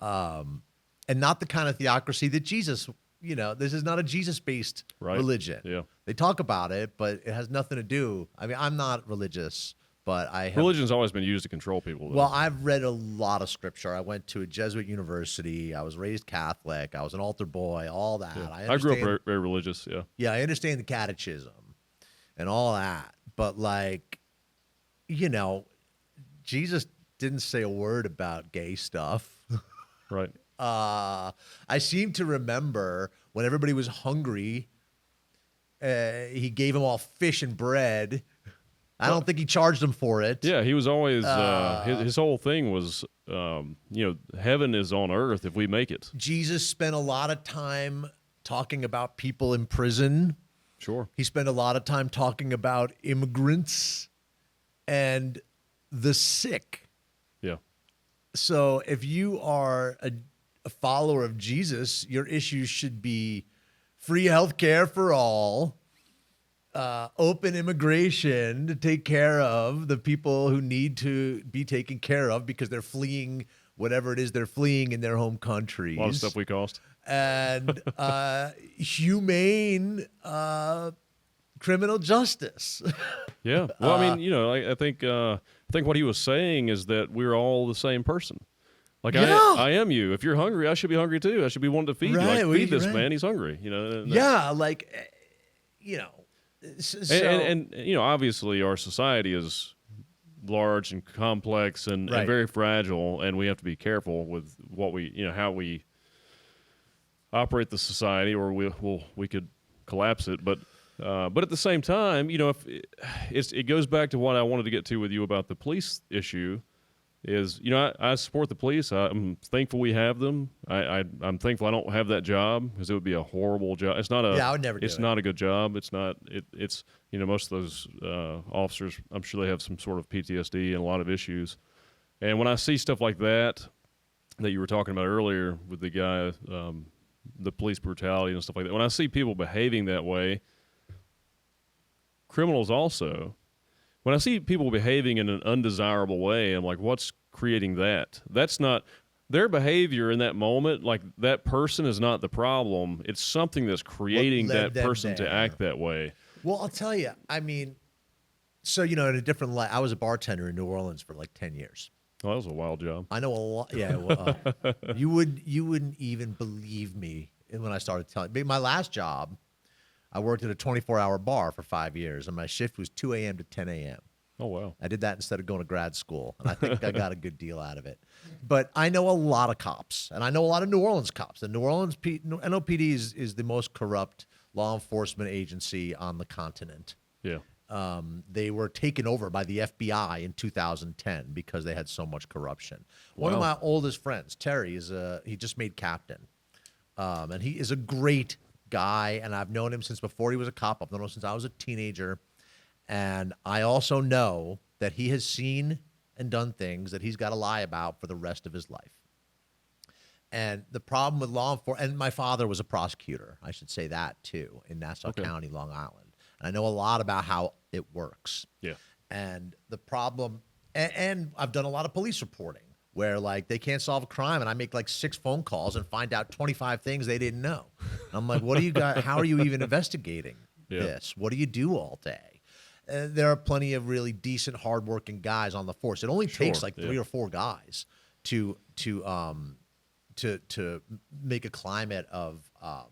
And not the kind of theocracy that Jesus, this is not a Jesus-based religion. Yeah. They talk about it, but it has nothing to do. I mean, I'm not religious, but Religion's always been used to control people, though. Well, I've read a lot of scripture. I went to a Jesuit university. I was raised Catholic. I was an altar boy, all that. Yeah. I grew up very, very religious, yeah. Yeah, I understand the catechism and all that. But, Jesus didn't say a word about gay stuff. Right. I seem to remember when everybody was hungry, he gave them all fish and bread. I don't think he charged them for it. Yeah, he was always his whole thing was heaven is on earth if we make it. Jesus spent a lot of time talking about people in prison. Sure. He spent a lot of time talking about immigrants and the sick. Yeah. So if you are a follower of Jesus, your issues should be free health care for all, open immigration to take care of the people who need to be taken care of because they're fleeing whatever it is they're fleeing in their home countries. A lot of stuff we cost. And humane criminal justice. Yeah. Well, I mean, I think what he was saying is that we're all the same person. Like I am you. If you're hungry, I should be hungry too. I should be wanting to feed you. Like, feed this man. He's hungry. So, and obviously our society is large and complex and very fragile, and we have to be careful with what how we operate the society, or we could collapse it. But at the same time, if it goes back to what I wanted to get to with you about the police issue. Is I support the police. I'm thankful we have them. I'm thankful I don't have that job because it would be a horrible job. It's not I would never do it. It's not a good job. It's not. It's most of those officers. I'm sure they have some sort of PTSD and a lot of issues. And when I see stuff like that you were talking about earlier with the guy, the police brutality and stuff like that. When I see people behaving that way, criminals also. When I see people behaving in an undesirable way, I'm like, what's creating that? That's not their behavior in that moment. Like, that person is not the problem. It's something that's creating that person to act that way. Well, I'll tell you. I mean, so, in a different life, I was a bartender in New Orleans for like 10 years. Oh, that was a wild job. I know a lot. Yeah. Well, you wouldn't even believe me when I started telling. My last job, I worked at a 24-hour bar for 5 years, and my shift was 2 a.m. to 10 a.m. Oh, wow. I did that instead of going to grad school, and I think I got a good deal out of it. But I know a lot of cops, and I know a lot of New Orleans cops. The New Orleans NOPD is the most corrupt law enforcement agency on the continent. Yeah. They were taken over by the FBI in 2010 because they had so much corruption. One of my oldest friends, Terry, he just made captain, and he is a great guy, and I've known him since before he was a cop. I've known him since I was a teenager, and I also know that he has seen and done things that he's got to lie about for the rest of his life. And the problem with law enforcement, and my father was a prosecutor, I should say that too, in Nassau County, Long Island, and I know a lot about how it works. Yeah. And the problem, and I've done a lot of police reporting, where like they can't solve a crime and I make like 6 phone calls and find out 25 things they didn't know. I'm like, what do you got? How are you even investigating this? What do you do all day? There are plenty of really decent, hardworking guys on the force. It only takes like 3 or 4 guys to make a climate of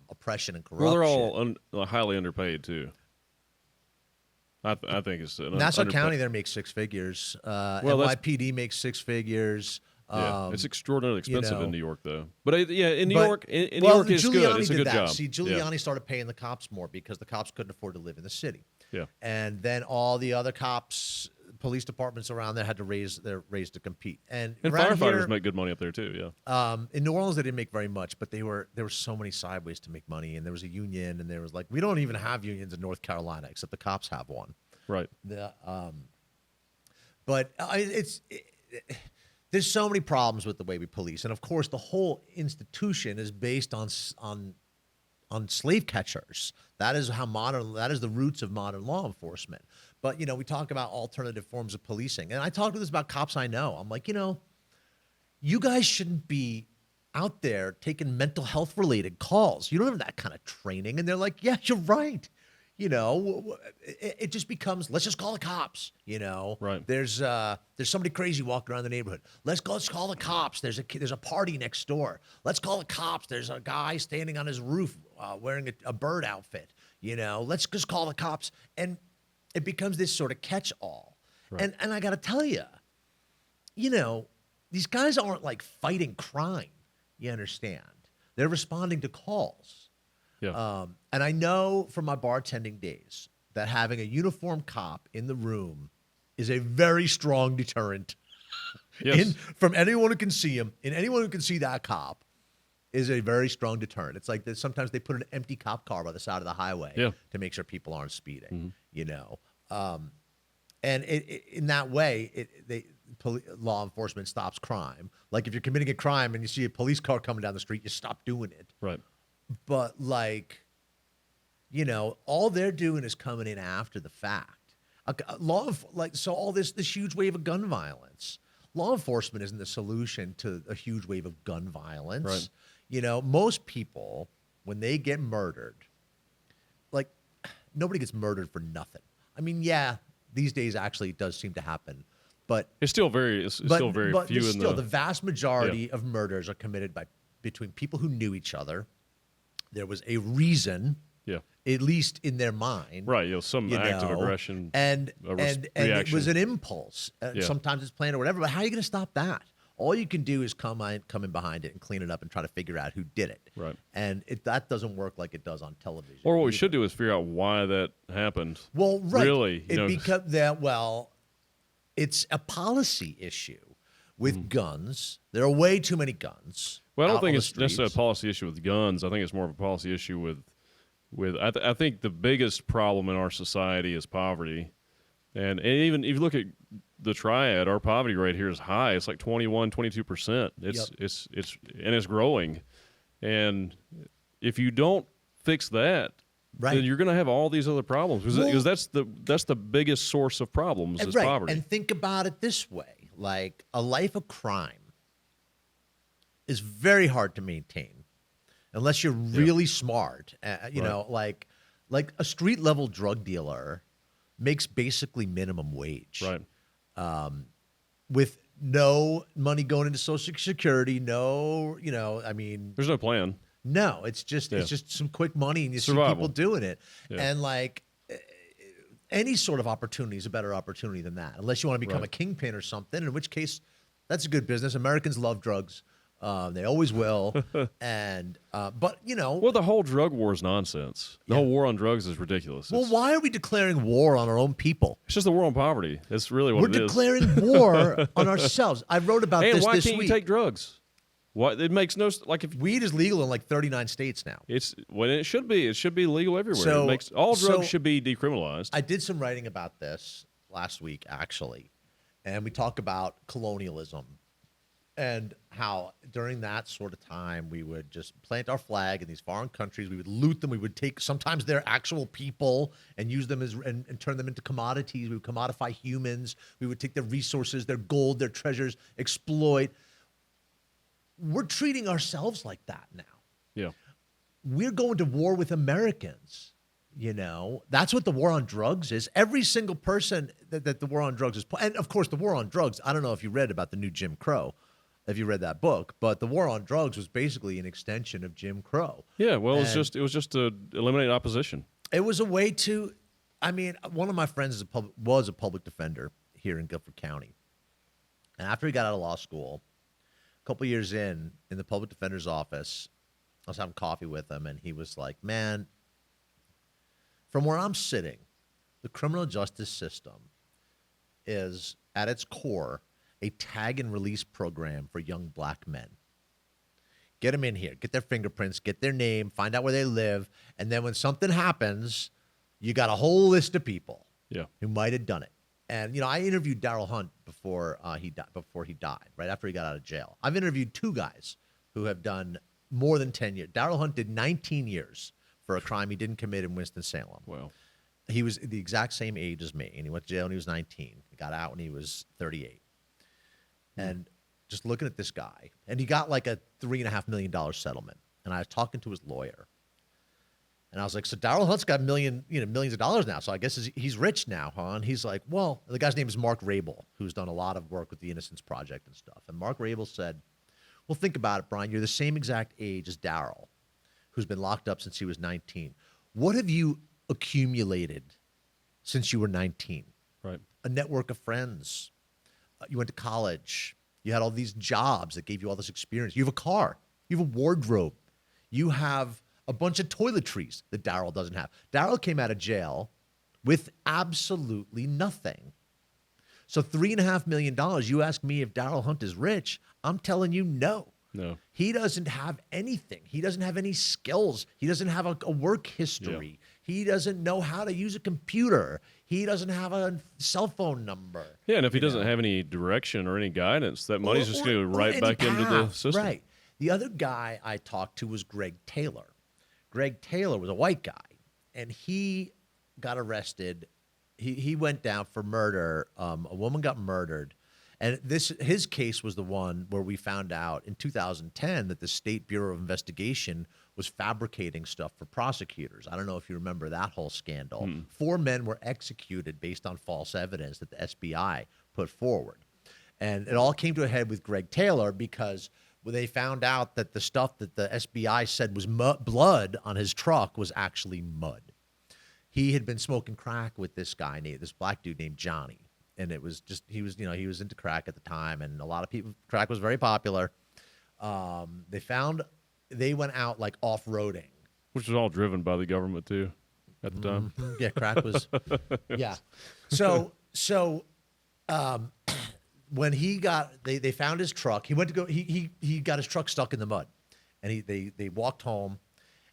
oppression and corruption. Well, they're all highly underpaid too. I think it's Nassau County there makes 6 figures. NYPD makes 6 figures. Yeah, it's extraordinarily expensive in New York, though. But in New York, New York is Giuliani good. It's a good job. See, Giuliani started paying the cops more because the cops couldn't afford to live in the city. Yeah, and then all the other police departments around there had to raise their rates to compete. And firefighters make good money up there too. Yeah. In New Orleans, they didn't make very much, but there were so many side ways to make money, and there was a union, and there was like we don't even have unions in North Carolina except the cops have one. Right. There's so many problems with the way we police, and of course, the whole institution is based on slave catchers. That is the roots of modern law enforcement. But we talk about alternative forms of policing, and I talk to this about cops I know. I'm like, you guys shouldn't be out there taking mental health related calls. You don't have that kind of training, and they're like, yeah, you're right. It just becomes, let's just call the cops. Right. There's somebody crazy walking around the neighborhood. Let's call the cops. There's a party next door. Let's call the cops. There's a guy standing on his roof wearing a bird outfit. Let's just call the cops. And it becomes this sort of catch-all. Right. And I got to tell you, these guys aren't like fighting crime. You understand? They're responding to calls. Yeah. And I know from my bartending days that having a uniformed cop in the room is a very strong deterrent. Yes. From anyone who can see him, and anyone who can see that cop is a very strong deterrent. It's like sometimes they put an empty cop car by the side of the highway to make sure people aren't speeding. And in that way, law enforcement stops crime. Like if you're committing a crime and you see a police car coming down the street, you stop doing it. Right. But like You know, all they're doing is coming in after the fact. So all this huge wave of gun violence. Law enforcement isn't the solution to a huge wave of gun violence. Right. You know, most people, when they get murdered, like, nobody gets murdered for nothing. I mean, yeah, these days actually it does seem to happen, but it's still very few in the vast majority of murders are committed between people who knew each other. There was a reason. Yeah. At least in their mind. Right. You know, some act of aggression. And it was an impulse. Sometimes it's planned or whatever, but how are you going to stop that? All you can do is come in behind it and clean it up and try to figure out who did it. Right. And that doesn't work like it does on television. Or what we should do is figure out why that happened. Well, right. Really. It's a policy issue with guns. There are way too many guns. Well, I don't think it's necessarily a policy issue with guns. I think it's more of a policy issue with I think the biggest problem in our society is poverty. And even if you look at the Triad, our poverty rate here is high. It's like 22%. It's growing. And if you don't fix that, then you're going to have all these other problems because that's the biggest source of problems is poverty. And think about it this way. Like, a life of crime is very hard to maintain. Unless you're really smart, you know, like a street level drug dealer makes basically minimum wage, right? With no money going into Social Security, there's no plan. No, it's just some quick money, and you Survival. see people doing it, and like any sort of opportunity is a better opportunity than that, unless you want to become a kingpin or something. In which case, that's a good business. Americans love drugs. They always will, but the whole drug war is nonsense. The whole war on drugs is ridiculous. Well, why are we declaring war on our own people? It's just the war on poverty. That's really what it is. We're declaring war on ourselves. I wrote about this why this can't week. you take drugs? Why it makes no if weed is legal in like 39 states now. It's when it should be. It should be legal everywhere. So, all drugs should be decriminalized. I did some writing about this last week, actually, and we talk about colonialism. And how during that sort of time we would just plant our flag in these foreign countries. We would loot them. We would take sometimes their actual people and use them and turn them into commodities. We would commodify humans. We would take their resources, their gold, their treasures, exploit. We're treating ourselves like that now. Yeah. We're going to war with Americans. You know, that's what the war on drugs is. Every single person that the war on drugs is. And of course, the war on drugs, I don't know if you read about the new Jim Crow. If you read that book, but the war on drugs was basically an extension of Jim Crow. Yeah, well, it was just to eliminate opposition. It was a way to, one of my friends was a public defender here in Guilford County, and after he got out of law school, a couple years in the public defender's office, I was having coffee with him, and he was like, "Man, from where I'm sitting, the criminal justice system is at its core a tag and release program for young black men. Get them in here, get their fingerprints, get their name, find out where they live, and then when something happens, you got a whole list of people who might have done it." And I interviewed Daryl Hunt before he died, right after he got out of jail. I've interviewed two guys who have done more than 10 years. Daryl Hunt did 19 years for a crime he didn't commit in Winston-Salem. Wow. He was the exact same age as me, and he went to jail when he was 19. He got out when he was 38. And just looking at this guy, and he got like a $3.5 million settlement. And I was talking to his lawyer, and I was like, "So Daryl Hunt's got millions of dollars now. So I guess he's rich now, huh?" And he's like, "Well," the guy's name is Mark Rabel, who's done a lot of work with the Innocence Project and stuff. And Mark Rabel said, "Well, think about it, Brian. You're the same exact age as Daryl, who's been locked up since he was 19. What have you accumulated since you were 19? Right. A network of friends. You went to college. You had all these jobs that gave you all this experience. You have a car. You have a wardrobe. You have a bunch of toiletries that Daryl doesn't have." Daryl came out of jail with absolutely nothing. So $3.5 million, you ask me if Daryl Hunt is rich, I'm telling you no. No. He doesn't have anything. He doesn't have any skills. He doesn't have a work history. Yeah. He doesn't know how to use a computer. He doesn't have a cell phone number. Yeah, and if he doesn't have any direction or any guidance, that money's just going to go right back into the system. Right. The other guy I talked to was Greg Taylor. Greg Taylor was a white guy, and he got arrested. He went down for murder. A woman got murdered. And his case was the one where we found out in 2010 that the State Bureau of Investigation was fabricating stuff for prosecutors. I don't know if you remember that whole scandal. 4 men were executed based on false evidence that the SBI put forward. And it all came to a head with Greg Taylor because when they found out that the stuff that the SBI said was blood on his truck was actually mud. He had been smoking crack with this black dude named Johnny. And it was just, he was into crack at the time, and a lot of people, crack was very popular. They went out like off-roading. Which was all driven by the government too at the time. Yeah, crack was, yeah. So when they found his truck, he got his truck stuck in the mud, and they walked home.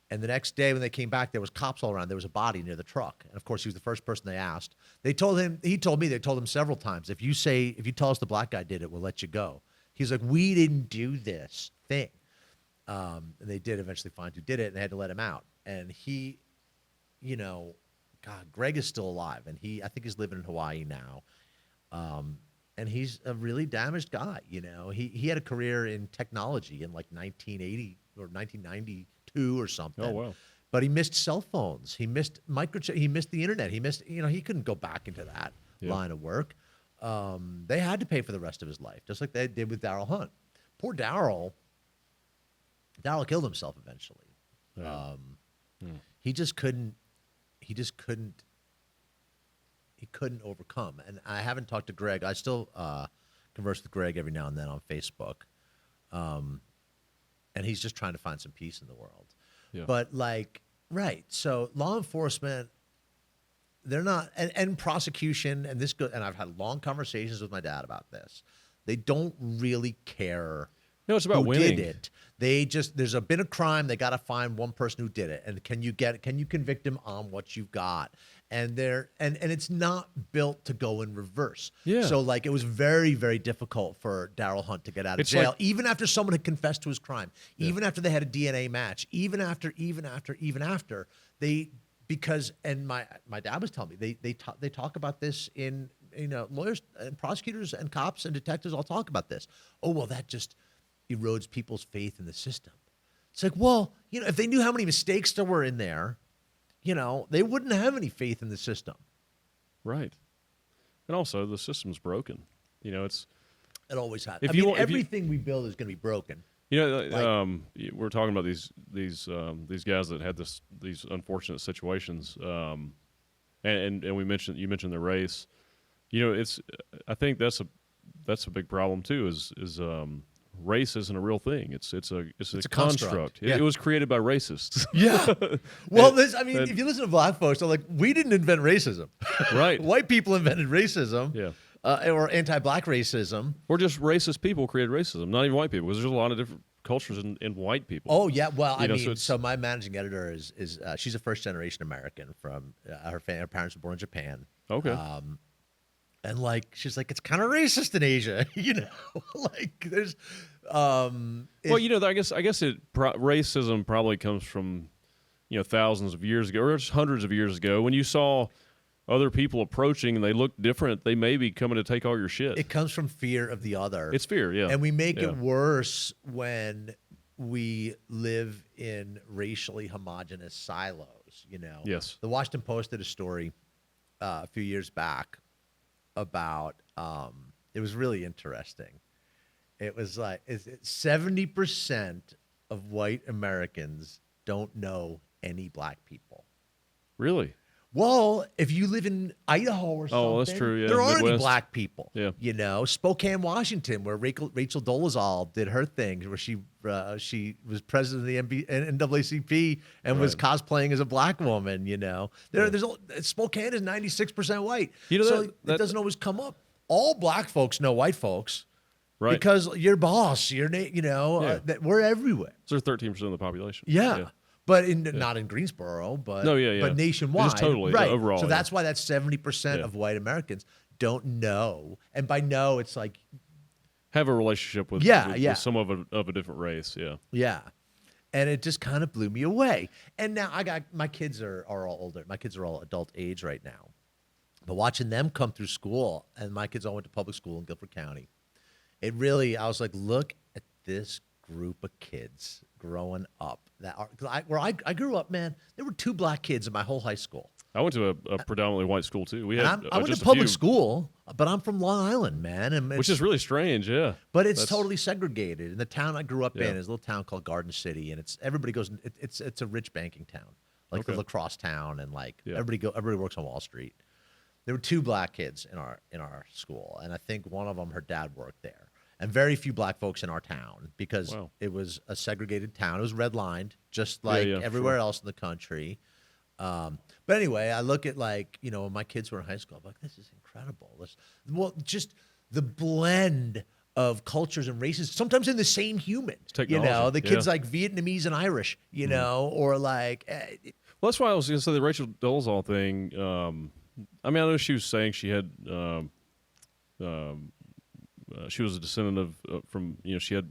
And the next day when they came back, there was cops all around. There was a body near the truck. And of course, he was the first person they asked. They told him several times, if you tell us the black guy did it, we'll let you go. He's like, we didn't do this thing. And they did eventually find who did it, and they had to let him out. And he, God, Greg is still alive. And I think he's living in Hawaii now. And he's a really damaged guy. He had a career in technology in like 1980 or 1992 or something. Oh, wow. But he missed cell phones. He missed he missed the internet. He missed, he couldn't go back into that line of work. They had to pay for the rest of his life, just like they did with Daryl Hunt. Poor Daryl. Daryl killed himself eventually. Yeah. He couldn't overcome. And I haven't talked to Greg. I still converse with Greg every now and then on Facebook. And he's just trying to find some peace in the world. Yeah. But so law enforcement, they're not, and prosecution, and I've had long conversations with my dad about this. They don't really care. No, it's about winning. Did it. There's been a crime. They got to find one person who did it. And can you convict him on what you've got? And it's not built to go in reverse. Yeah. So it was very, very difficult for Daryl Hunt to get out of jail, even after someone had confessed to his crime, even after they had a DNA match, even after, because my dad was telling me they talk about this in lawyers and prosecutors and cops and detectives all talk about this. Oh, well, that just erodes people's faith in the system. It's like, well, if they knew how many mistakes there were in there, they wouldn't have any faith in the system. Right. And also the system's broken. It always has. Everything we build is going to be broken. We're talking about these guys that had these unfortunate situations. And you mentioned the race. I think that's a big problem too, is race isn't a real thing. It's a construct. Yeah. It was created by racists. Yeah. Well, if you listen to black folks, they're like, we didn't invent racism. Right. White people invented racism. Yeah. Or anti-black racism. Or just racist people created racism, not even white people, because there's a lot of different cultures in white people. Oh, yeah. Well, so my managing editor is she's a first-generation American from her parents were born in Japan. Okay. And she's like, it's kind of racist in Asia, there's, I guess racism probably comes from, thousands of years ago or just hundreds of years ago when you saw other people approaching and they looked different. They may be coming to take all your shit. It comes from fear of the other. It's fear, yeah. And we make it worse when we live in racially homogenous silos. Yes. The Washington Post did a story a few years back about it was really interesting. It was 70% of white Americans don't know any black people. Really? Well, if you live in Idaho or something, that's true. Yeah, there aren't any Midwest. black people. Yeah. Spokane, Washington, where Rachel Dolezal did her thing, where she was president of the NAACP and was cosplaying as a black woman. Spokane is 96% white, so it doesn't always come up. All black folks know white folks, right? Because your boss, we're everywhere. So they're 13% of the population. Yeah. But not in Greensboro, but but nationwide, just totally right? Overall, so that's why that 70% of white Americans don't know, and by know it's have a relationship with some of a different race, yeah, And it just kind of blew me away. And now my kids are all older. My kids are all adult age right now. But watching them come through school, and my kids all went to public school in Guilford County, it really, I was like, look at this group of kids growing up. Where I grew up, man, there were 2 black kids in my whole high school. I went to a predominantly white school too. We had I went just to a public few, school, but I'm from Long Island, man. which is really strange. Yeah, but it's totally segregated. And the town I grew up Yeah. in is a little town called Garden City, and everybody goes. It's a rich banking town, like the Okay. lacrosse town, and like Yeah. everybody works on Wall Street. There were 2 black kids in our school, and I think one of them, her dad worked there, and very few black folks in our town because Wow. it was a segregated town. It was redlined, just like yeah, everywhere sure. else in the country. But anyway, I look at, like, when my kids were in high school, I'm like, this is incredible. Just the blend of cultures and races, sometimes in the same human. technology, The kids yeah. like Vietnamese and Irish, or like. Well, that's why I was going to say the Rachel Dolezal thing. I mean, I know she was saying she had, she was a descendant of from she had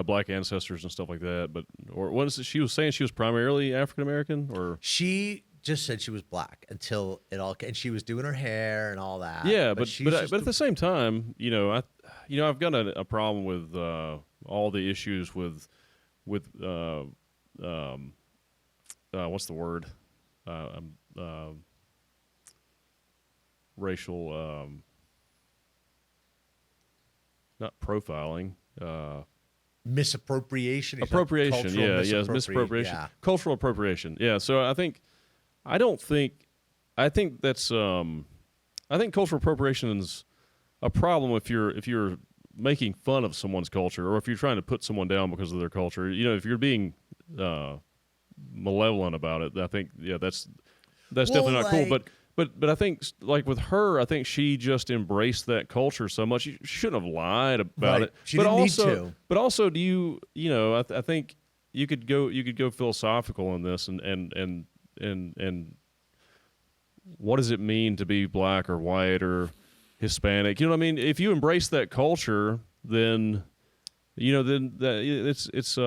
black ancestors and stuff like that. But or what is it? She was saying she was primarily African American, or She just said she was black until it all, and she was doing her hair and all that. yeah. But she's just at the same time, I've got a problem with all the issues with what's the word? Racial, not profiling. misappropriation. Appropriation, Cultural misappropriation, Yeah. cultural appropriation. Yeah, so I think that's I think cultural appropriation is a problem if you're making fun of someone's culture, or if you're trying to put someone down because of their culture. If you're being malevolent about it, I think that's definitely not cool. But I think, like with her, I think she just embraced that culture so much. She shouldn't have lied about Right. it. She but didn't also, need to. But also, do I think you could go philosophical in this, and what does it mean to be black or white or Hispanic? You know what I mean? If you embrace that culture, then it's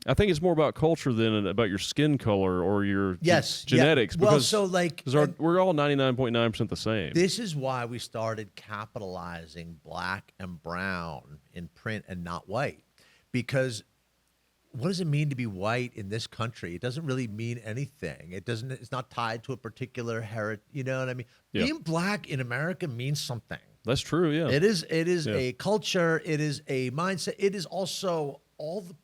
I think it's more about culture than about your skin color or your genetics. Well, Because so like we're all 99.9% the same. this is why we started capitalizing black and brown in print and not white, because what does it mean to be white in this country? It doesn't really mean anything. It's not tied to a particular heritage. You know what I mean? Yeah. Being black in America means something. That's true. Yeah. It is Yeah. a culture. It is a mindset. It is also all the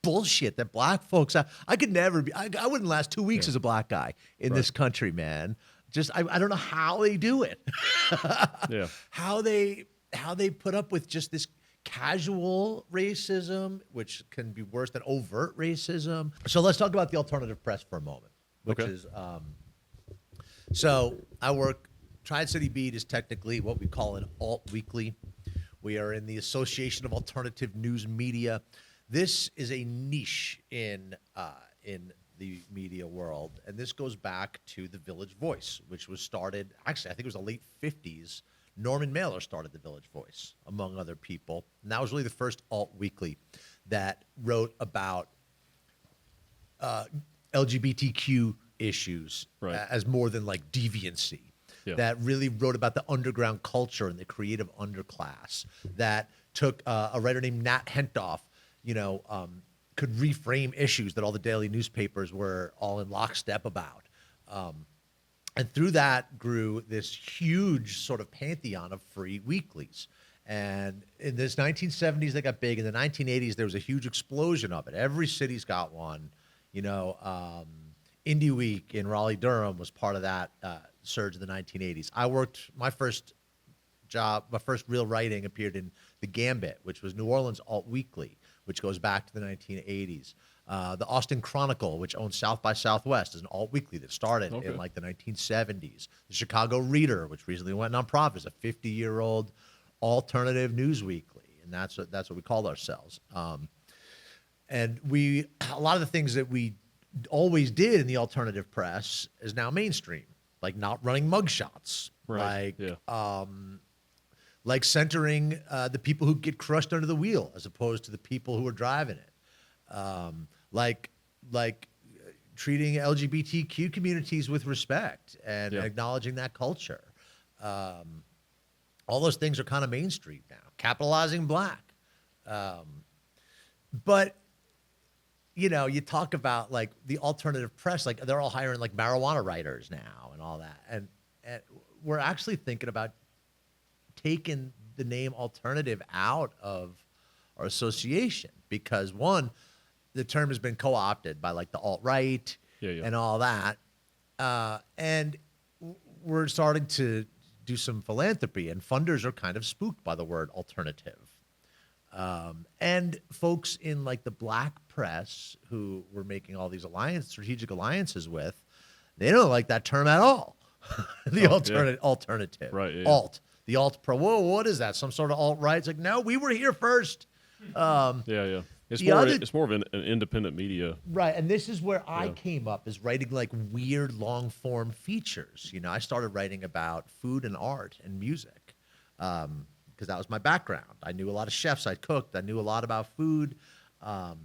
bullshit that black folks. I could never be. I wouldn't last 2 weeks as a black guy in this country, man. Just I don't know how they do it. Yeah. How they put up with just this casual racism, which can be worse than overt racism. So let's talk about the alternative press for a moment, which Okay. is so I work. Triad City Beat is technically what we call an alt weekly. We are in the Association of Alternative News Media. This is a niche in the media world, and this goes back to the Village Voice, which was started. Actually, I think it was the late '50s. Norman Mailer started the Village Voice, among other people, and that was really the first alt weekly that wrote about LGBTQ issues Right. as more than like deviancy. Yeah. That really wrote about the underground culture and the creative underclass. That took a writer named Nat Hentoff, could reframe issues that all the daily newspapers were all in lockstep about. And through that grew this huge sort of pantheon of free weeklies. And in this 1970s, they got big. In the 1980s, there was a huge explosion of it. Every city's got one. Indie Week in Raleigh-Durham was part of that surge in the 1980s. My first real writing appeared in The Gambit, which was New Orleans alt weekly, which goes back to the 1980s. The Austin Chronicle, which owns South by Southwest, is an alt weekly that started in like the 1970s. The Chicago Reader, which recently went nonprofit, is a 50-year-old alternative news weekly, and that's what we call ourselves. And a lot of the things that we always did in the alternative press is now mainstream, like not running mugshots, Right. like centering the people who get crushed under the wheel as opposed to the people who are driving it. like treating LGBTQ communities with respect and Yeah. acknowledging that culture. All those things are kind of Main Street now, capitalizing black. But you know, you talk about like the alternative press, like they're all hiring like marijuana writers now and all that. And we're actually thinking about taking the name alternative out of our association because one, the term has been co-opted by like the alt-right and all that. And we're starting to do some philanthropy and funders are kind of spooked by the word alternative. And folks in like the black press who we're making all these strategic alliances with, they don't like that term at all. The alternative, right? Yeah. Alt, the alt pro. Whoa, what is that? Some sort of alt right? It's like, no, we were here first. Yeah. It's more of an independent media. Right, and this is where I came up is writing like weird long form features. You know, I started writing about food and art and music because that was my background. I knew a lot of chefs. I cooked. I knew a lot about food. I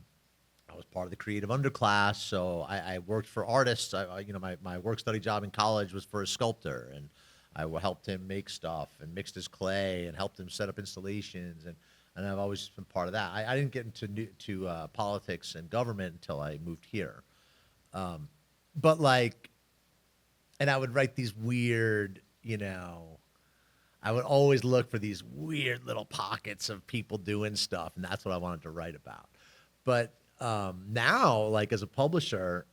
was part of the creative underclass, so I worked for artists. My work study job in college was for a sculptor, and I helped him make stuff and mixed his clay and helped him set up installations and I've always been part of that. I didn't get into politics and government until I moved here. But like, and I would write these weird, you know, I would always look for these weird little pockets of people doing stuff, and that's what I wanted to write about. But now, like as a publisher,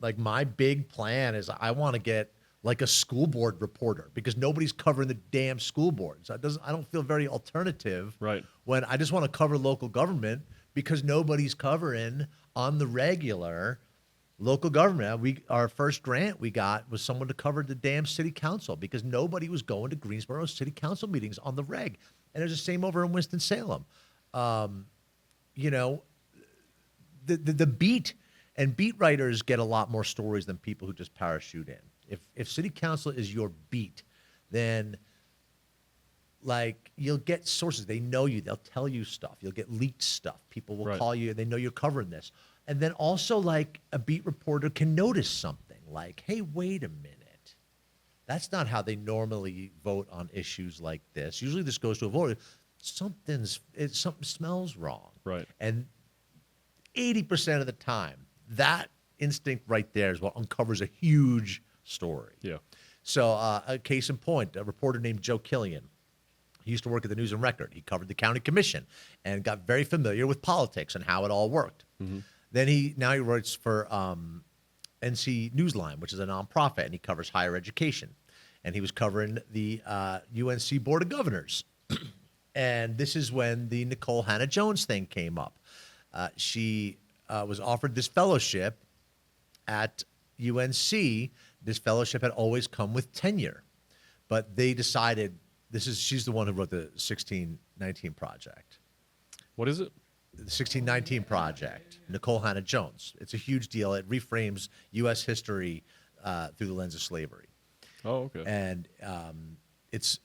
like my big plan is I want to get like a school board reporter because nobody's covering the damn school boards. I don't feel very alternative when I just want to cover local government because nobody's covering on the regular local government. Our first grant we got was someone to cover the damn city council because nobody was going to Greensboro city council meetings on the reg. And there's the same over in Winston-Salem. You know, the beat and beat writers get a lot more stories than people who just parachute in. If city council is your beat, then like you'll get sources. They know you. They'll tell you stuff. You'll get leaked stuff. People will call you and they know you're covering this. And then also like a beat reporter can notice something like, hey, wait a minute. That's not how they normally vote on issues like this. Usually this goes to a voter. Something smells wrong. Right. And 80% of the time, that instinct right there is what uncovers a huge story. Yeah. So a case in point, a reporter named Joe Killian. He used to work at the News and Record. He covered the county commission and got very familiar with politics and how it all worked. Mm-hmm. Then he writes for NC Newsline, which is a nonprofit, and he covers higher education. And he was covering the UNC Board of Governors. And this is when the Nicole Hannah-Jones thing came up. She was offered this fellowship at UNC. This fellowship had always come with tenure, but they decided she's the one who wrote the 1619 Project. What is it? The 1619 Project, Nicole Hannah-Jones. It's a huge deal. It reframes U.S. history through the lens of slavery. Oh, okay. And it's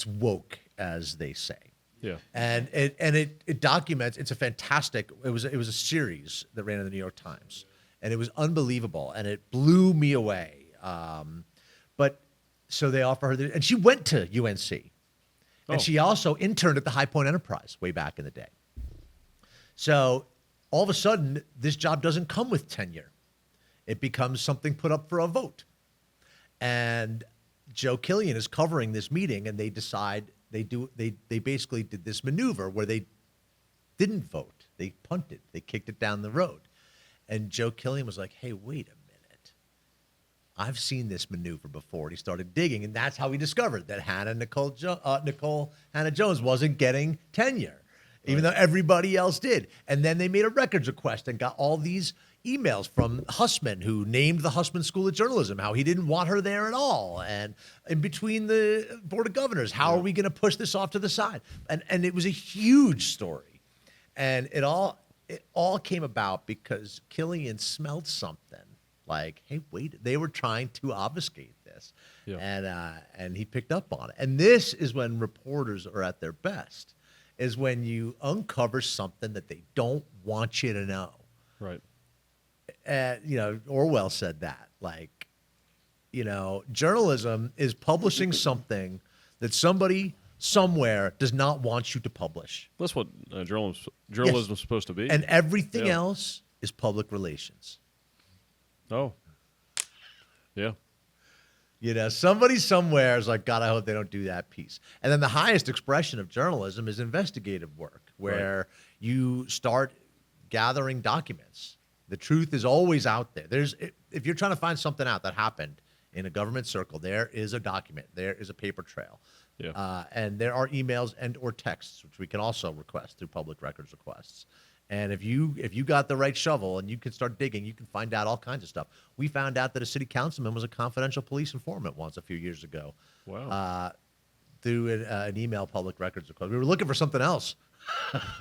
woke, as they say. Yeah. And it documents. It's a fantastic. It was a series that ran in the New York Times, and it was unbelievable, and it blew me away. But so they offer her, and she went to UNC, and she also interned at the High Point Enterprise way back in the day. So all of a sudden, this job doesn't come with tenure; it becomes something put up for a vote. And Joe Killian is covering this meeting, and they decide. They basically did this maneuver where they didn't vote. They punted. They kicked it down the road. And Joe Killian was like, hey, wait a minute. I've seen this maneuver before. And he started digging, and that's how he discovered that Nicole Hannah-Jones wasn't getting tenure, even though everybody else did. And then they made a records request and got all these emails from Hussman, who named the Hussman School of Journalism, how he didn't want her there at all. And in between the Board of Governors, how are we going to push this off to the side? And it was a huge story. And it all came about because Killian smelled something like, hey, wait, they were trying to obfuscate this. Yeah. And he picked up on it. And this is when reporters are at their best, is when you uncover something that they don't want you to know. Right. Orwell said that. Like, journalism is publishing something that somebody somewhere does not want you to publish. That's what journalism is supposed to be. And everything else is public relations. Oh. Yeah. Somebody somewhere is like, God, I hope they don't do that piece. And then the highest expression of journalism is investigative work, where you start gathering documents. The truth is always out there. If you're trying to find something out that happened in a government circle, there is a document. There is a paper trail. Yeah. And there are emails and or texts, which we can also request through public records requests. And if you got the right shovel and you can start digging, you can find out all kinds of stuff. We found out that a city councilman was a confidential police informant once a few years ago. Wow. Through an email public records request. We were looking for something else,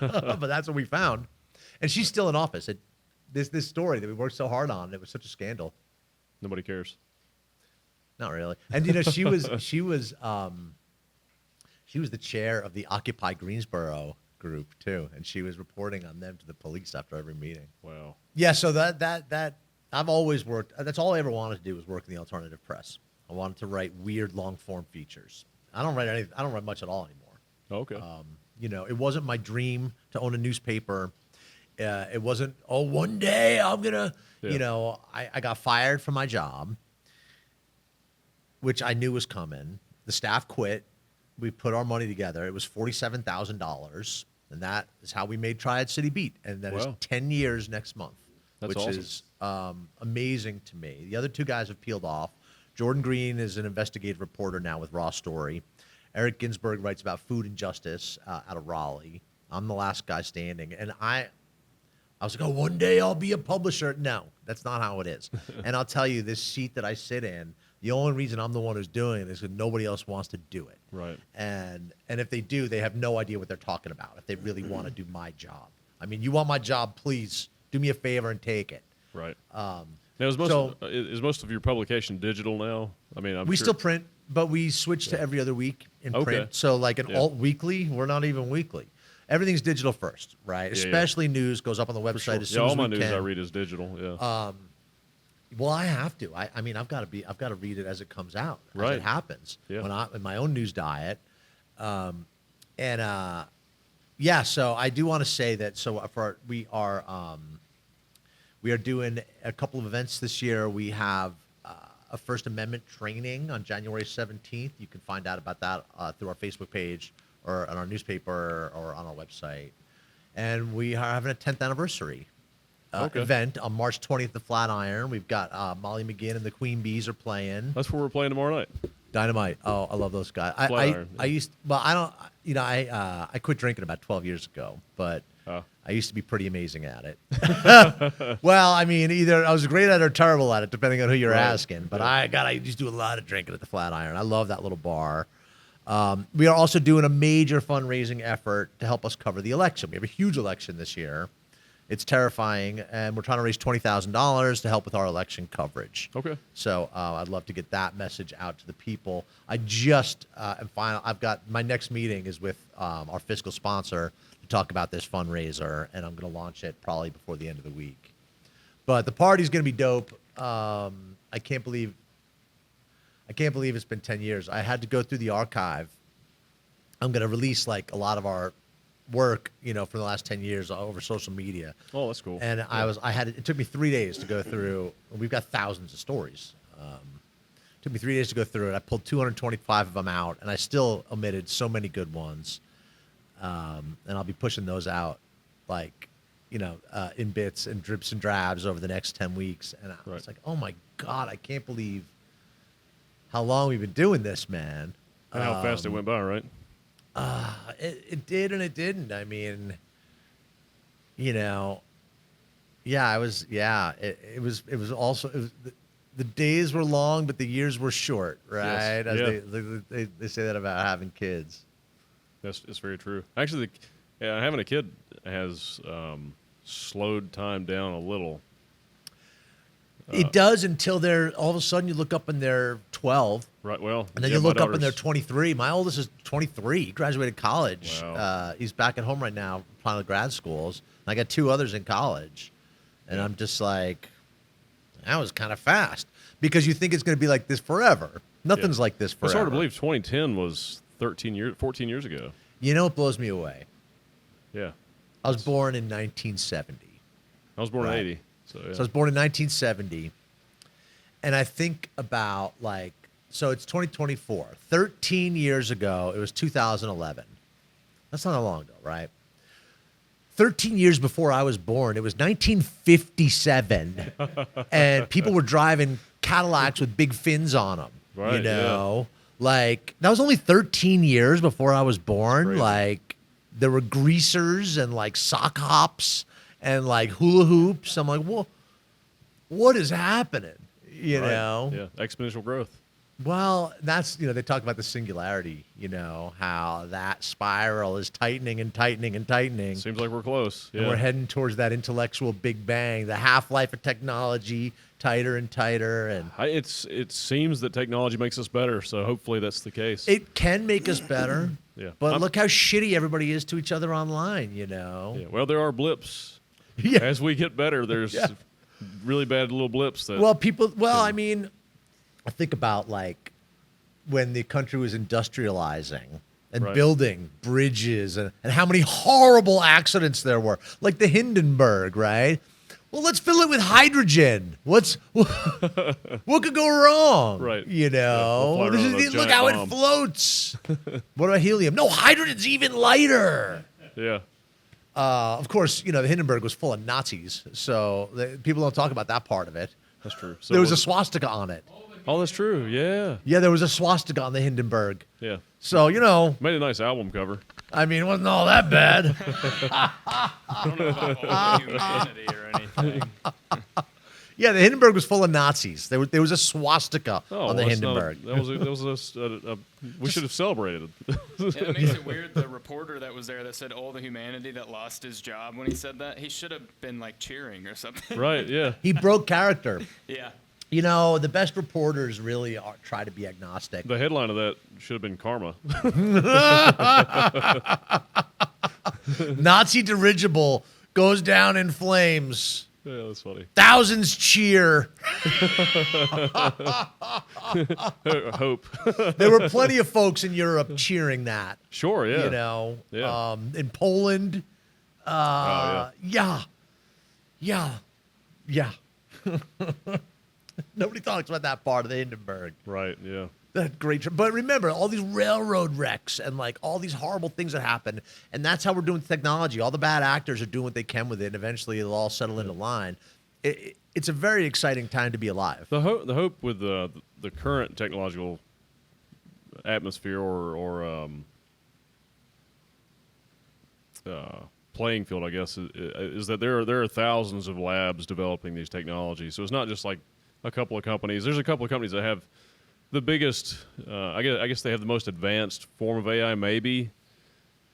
but that's what we found. And she's still in office. This story that we worked so hard on, it was such a scandal. Nobody cares. Not really. And she was the chair of the Occupy Greensboro group too, and she was reporting on them to the police after every meeting. Wow. Yeah, so that I've always worked. That's all I ever wanted to do was work in the alternative press. I wanted to write weird long form features. I don't write much at all anymore. Okay. It wasn't my dream to own a newspaper. It wasn't, one day I'm gonna, I got fired from my job, which I knew was coming. The staff quit. We put our money together. It was $47,000, and that is how we made Triad City Beat. And that is 10 years next month, That's which awesome. is amazing to me. The other two guys have peeled off. Jordan Green is an investigative reporter now with Raw Story. Eric Ginsberg writes about food and justice out of Raleigh. I'm the last guy standing, and I was like, one day I'll be a publisher. No, that's not how it is. And I'll tell you, this seat that I sit in, the only reason I'm the one who's doing it is because nobody else wants to do it. Right. And if they do, they have no idea what they're talking about, if they really want to do my job. I mean, you want my job, please do me a favor and take it. Right. Now, is most of your publication digital now? I mean, we still print, but we switch to every other week in print. So like an alt weekly, we're not even weekly. Everything's digital first, right? Especially news goes up on the website as soon as we can. All my news I read is digital. Yeah. Well, I have to. I mean, I've got to read it as it comes out, as it happens. Yeah. When in my own news diet, So I do want to say that. So we are doing a couple of events this year. We have a First Amendment training on January 17th. You can find out about that through our Facebook page or on our newspaper or on our website. And we are having a 10th anniversary event on March 20th at the Flatiron. We've got Molly McGinn and the Queen Bees are playing. That's where we're playing tomorrow night. Dynamite. Oh, I love those guys. I quit drinking about 12 years ago, but I used to be pretty amazing at it. Well, I mean, either I was great at it or terrible at it, depending on who you're asking. But I used to do a lot of drinking at the Flatiron. I love that little bar. We are also doing a major fundraising effort to help us cover the election. We have a huge election this year. It's terrifying, and we're trying to raise $20,000 to help with our election coverage. Okay. So I'd love to get that message out to the people. I just am final. I've got my next meeting is with our fiscal sponsor to talk about this fundraiser, and I'm going to launch it probably before the end of the week. But the party's going to be dope. I can't believe it's been 10 years. I had to go through the archive. I'm going to release like a lot of our work, for the last 10 years over social media. Oh, that's cool. And it took me 3 days to go through. We've got thousands of stories. It took me 3 days to go through it. I pulled 225 of them out, and I still omitted so many good ones. And I'll be pushing those out, in bits and drips and drabs over the next 10 weeks. And I was like, oh my God, I can't believe how long we've been doing this, man. And how fast it went by, right? It did and it didn't. I mean, it was also the days were long, but the years were short, right? Yes. They say that about having kids. It's very true. Actually, having a kid has slowed time down a little. It does until they're all of a sudden you look up and they're 12. Right. Well, and then you look up and they're 23. My oldest is 23. He graduated college. Wow. He's back at home right now, applying to grad schools. I got two others in college, And I'm just like, that was kind of fast because you think it's going to be like this forever. Nothing's like this forever. It's hard to believe 2010 was 14 years ago. You know what blows me away? Yeah. I was born in 1970. I was born in Right. 80. So, yeah. So I was born in 1970. And I think about so it's 2024. 13 years ago, it was 2011. That's not that long ago, right? 13 years before I was born, it was 1957. And people were driving Cadillacs with big fins on them. Right, you know? Like, that was only 13 years before I was born. Crazy. Like, there were greasers and, like, sock hops and, like, hula hoops. I'm like, well, what is happening? You Right. know? Yeah, exponential growth. Well, that's, they talk about the singularity, how that spiral is tightening and tightening and tightening. Seems like we're close. Yeah. And we're heading towards that intellectual big bang, the half-life of technology, tighter and tighter. And It seems that technology makes us better, so hopefully that's the case. it can make us better. Yeah. But look how shitty everybody is to each other online, Yeah. Well, there are blips. Yeah. As we get better, there's really bad little blips that. Well, I mean, I think about when the country was industrializing and Right. building bridges and how many horrible accidents there were, like the Hindenburg, right? Well, let's fill it with hydrogen. What could go wrong? Right. We'll fly around with a look giant how bomb. it floats. What about helium? No, hydrogen's even lighter. yeah. Of course, the Hindenburg was full of Nazis, so people don't talk about that part of it. That's true. So There was a swastika on it. Oh, that's true. Yeah. Yeah, there was a swastika on the Hindenburg. Yeah. So, Made a nice album cover. I mean, it wasn't all that bad. I don't know about humanity or anything. Yeah, the Hindenburg was full of Nazis. There was a swastika Oh, on the well, that's not Hindenburg. that was we should have celebrated. Yeah, it makes it weird. The reporter that was there that said all the humanity that lost his job when he said that, he should have been cheering or something. Right. Yeah. He broke character. Yeah. The best reporters really try to be agnostic. The headline of that should have been Karma. Nazi dirigible goes down in flames. Yeah, that's funny. Thousands cheer. Hope. There were plenty of folks in Europe cheering that. Sure. Yeah. Yeah. In Poland. Oh, Yeah. Nobody talks about that part of the Hindenburg. Right. Yeah. That great. But remember, all these railroad wrecks and all these horrible things that happen. And that's how we're doing with technology. All the bad actors are doing what they can with it. And eventually it'll all settle into line. It's a very exciting time to be alive. The hope with the current technological atmosphere or playing field, I guess, is that there are thousands of labs developing these technologies. So it's not just like a couple of companies. There's a couple of companies that have the biggest. I guess they have the most advanced form of AI, maybe.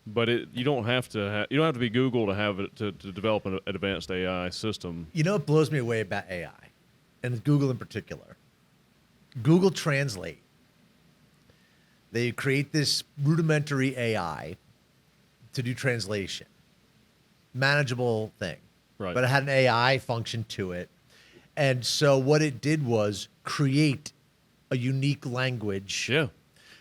But you don't have to be Google to have it to develop an advanced AI system. You know what blows me away about AI, and Google in particular? Google Translate. They create this rudimentary AI to do translation. Manageable thing. Right. But it had an AI function to it. And so what it did was create a unique language. Yeah.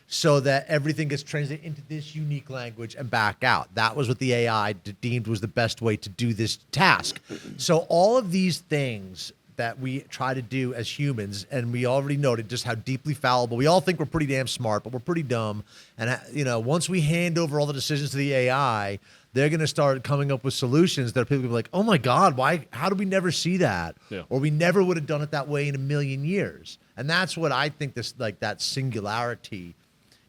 So that everything gets translated into this unique language and back out. That was what the AI deemed was the best way to do this task. So all of these things that we try to do as humans, and we already noted just how deeply fallible. We all think we're pretty damn smart, but we're pretty dumb. And once we hand over all the decisions to the AI, they're going to start coming up with solutions that people will be like, "Oh my God, why? How did we never see that? Yeah. Or we never would have done it that way in a million years." And that's what I think that singularity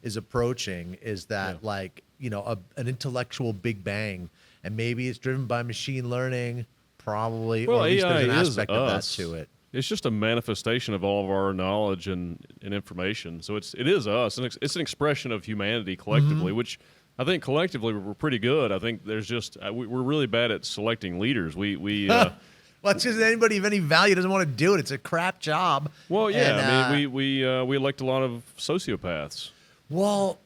is approaching, is that an intellectual big bang, and maybe it's driven by machine learning, probably, Well, or at least there's an AI is aspect of that us. to it. It's just a manifestation of all of our knowledge and information. So it is us, and it's an expression of humanity collectively, which I think collectively we're pretty good. I think there's just we're really bad at selecting leaders. We Well, it's because anybody of any value doesn't want to do it. It's a crap job. well, yeah. And, I mean, we elect a lot of sociopaths. Well,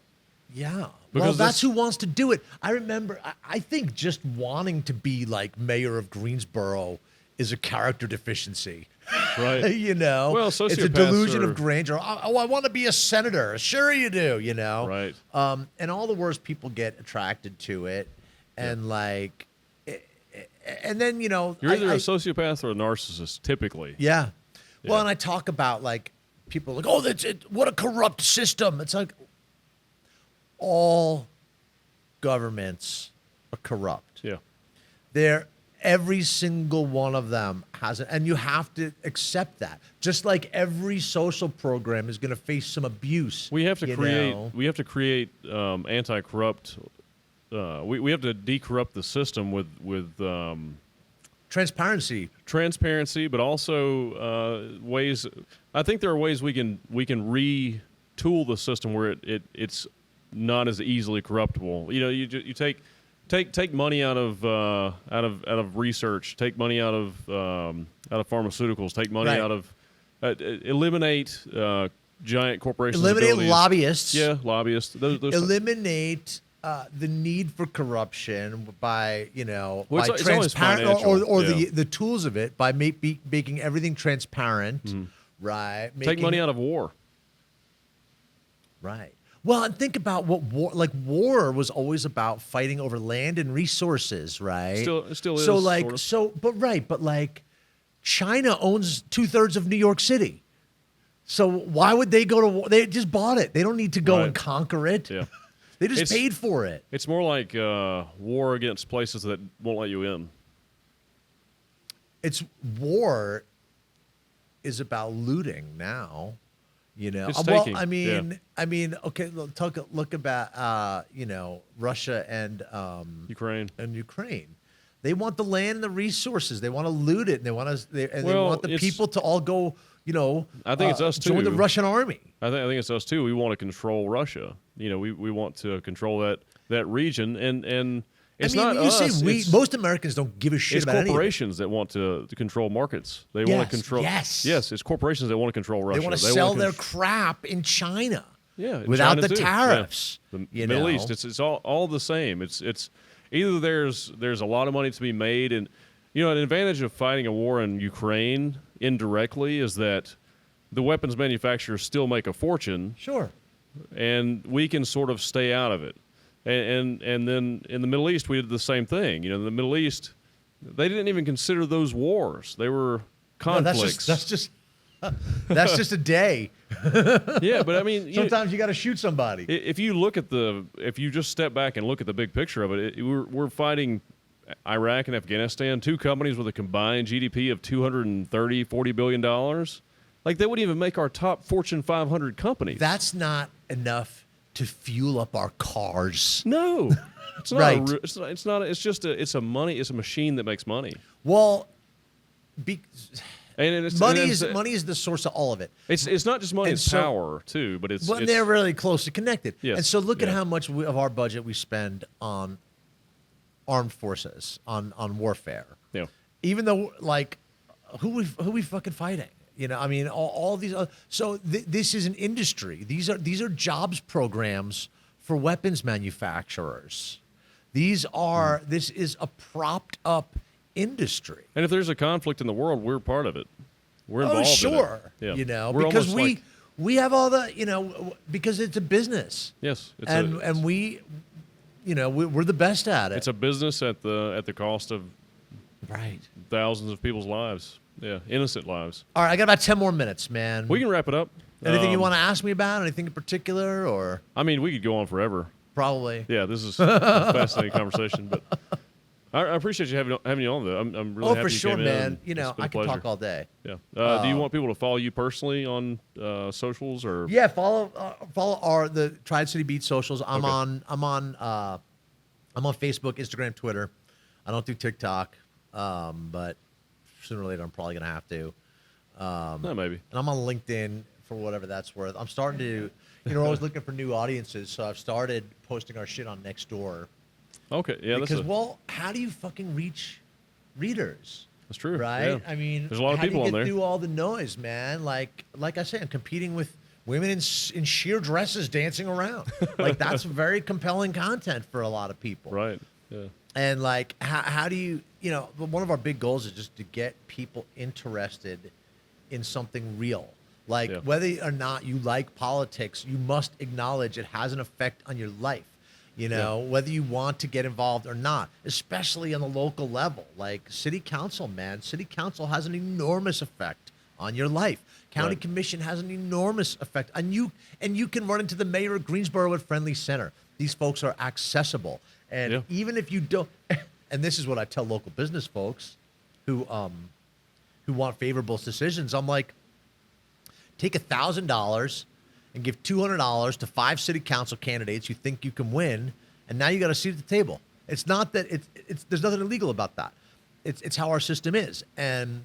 yeah. Because that's who wants to do it. I remember, I think just wanting to be like mayor of Greensboro is a character deficiency. Right. You know, Well, it's a sociopaths delusion are- of grandeur. Oh, I want to be a senator. Sure you do, you know. Right. And all the worse people get attracted to it, and like, and then you know, You're either a sociopath or a narcissist, typically. yeah. Well, Yeah. and I talk about like people are like, oh, that's it. What a corrupt system. It's like all governments are corrupt. Yeah. Every single one of them has it, and you have to accept that. Just like every social program is going to face some abuse. We have to you create. know? We have to create anti-corrupt. We have to decorrupt the system with Transparency. transparency, but also ways. I think there are ways we can retool the system where it's not as easily corruptible. You know, you take money out of research, take money out of pharmaceuticals, take money Right. out of eliminate giant corporations. Eliminate abilities. lobbyists. Yeah, lobbyists. Those Eliminate the need for corruption by, you know, Well, by it's always transparent financial, or yeah. the tools of it by making everything transparent, right? take money out of war. Right. Well, and think about what war was always about fighting over land and resources, right? It still So is, like sort of. but like China owns 2/3 of New York City. So why would they go to war? They just bought it. They don't need to go Right. and conquer it. Yeah. They just It's- paid for it. It's more like war against places that won't let you in. It's war is about looting now. You know, It's well, taking, I mean, okay. Look about you know, Russia and Ukraine. Ukraine. They want the land and the resources. They want to loot it, and they want they Well, want the it's- people to all go. You know, I think it's us join the too. Russian army. I think it's us too. We want to control Russia. You know, we want to control that region, and it's I mean, not you us. say we. It's, Most Americans don't give a shit it's about any of it. corporations that want to control markets. They want Yes, to control. yes. Yes, it's corporations that want to control Russia. They want to wanna sell their contr- crap in China. Yeah, without China the too. tariffs. Yeah. The you Middle know? East, it's all the same. It's either there's a lot of money to be made, and you know, an advantage of fighting a war in Ukraine indirectly is that the weapons manufacturers still make a fortune, Sure. and we can sort of stay out of it. And then in the Middle East, we did the same thing. You know, in the Middle East, they didn't even consider those wars. They were No, conflicts. that's just a day. Yeah, but I mean, Sometimes you got to shoot somebody. if you just step back and look at the big picture of it, we're fighting Iraq and Afghanistan, two companies with a combined GDP of $240 billion. Like, they wouldn't even make our top Fortune 500 companies. That's not enough to fuel up our cars. No, it's not. Right. It's not. It's just it's a machine that makes money. Well, And it's, money and is it's, money is the source of all of it. It's not just money; And it's so- power too. But it's Well, they're really closely connected. Yes, And so look at yeah. how much of our budget we spend on armed forces, on warfare. yeah. Even though, like, who we fucking fighting? You know, I mean, all these. So this is an industry. These are jobs programs for weapons manufacturers. This is a propped up industry. And if there's a conflict in the world, we're part of it. We're involved. Oh, sure. In it. Yeah. You know, We're because almost we have all the, you know, because it's a business. yes, And we, you know, we're the best at it. it's a business at the cost of right. thousands of people's lives. Yeah, innocent lives. All right, I got about 10 more minutes, man. We can wrap it up. Anything you want to ask me about? Anything in particular, or I mean, we could go on forever. probably? Yeah, this is a fascinating conversation, but I appreciate you having you on though. I'm really Oh, happy for you sure, came in. man. You It's know, been a I can pleasure. talk all day. Yeah. Do you want people to follow you personally on socials or? Yeah, follow the Triad City Beat socials. I'm Okay. on Facebook, Instagram, Twitter. I don't do TikTok, but sooner or later I'm probably gonna have to. No, maybe. And I'm on LinkedIn for whatever that's worth. I'm starting to, you know, we're always looking for new audiences, so I've started posting our shit on Nextdoor. Okay. Yeah, Because, well, how do you fucking reach readers? that's true. Right? Yeah. I mean, There's a lot of how people do you on get there. through all the noise, man? Like I said, I'm competing with women in sheer dresses dancing around. Like, that's very compelling content for a lot of people. Right. Yeah. And like, how do you, one of our big goals is just to get people interested in something real. Like, Yeah. whether or not you like politics, you must acknowledge it has an effect on your life. Whether you want to get involved or not, especially on the local level. Like city council, man, city council has an enormous effect on your life. County Right. commission has an enormous effect on you, and you can run into the mayor of Greensboro at Friendly Center. These folks are accessible, and Yeah. even if you don't, and this is what I tell local business folks who want favorable decisions. I'm like, take $1,000 and give $200 to 5 city council candidates you think you can win, and now you got a seat at the table. It's not that it's there's nothing illegal about that. It's how our system is, and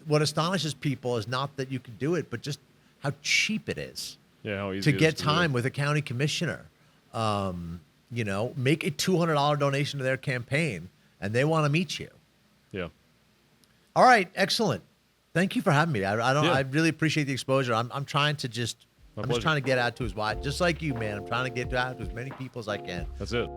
what astonishes people is not that you can do it, but just how cheap it is Yeah, how easy to it is get do. time with a county commissioner. Make a $200 donation to their campaign, and they want to meet you. Yeah. All right, excellent. Thank you for having me. Yeah. I really appreciate the exposure. I'm trying to just My I'm just pleasure. trying to get out to as wide, just like you, man. I'm trying to get out to as many people as I can. That's it.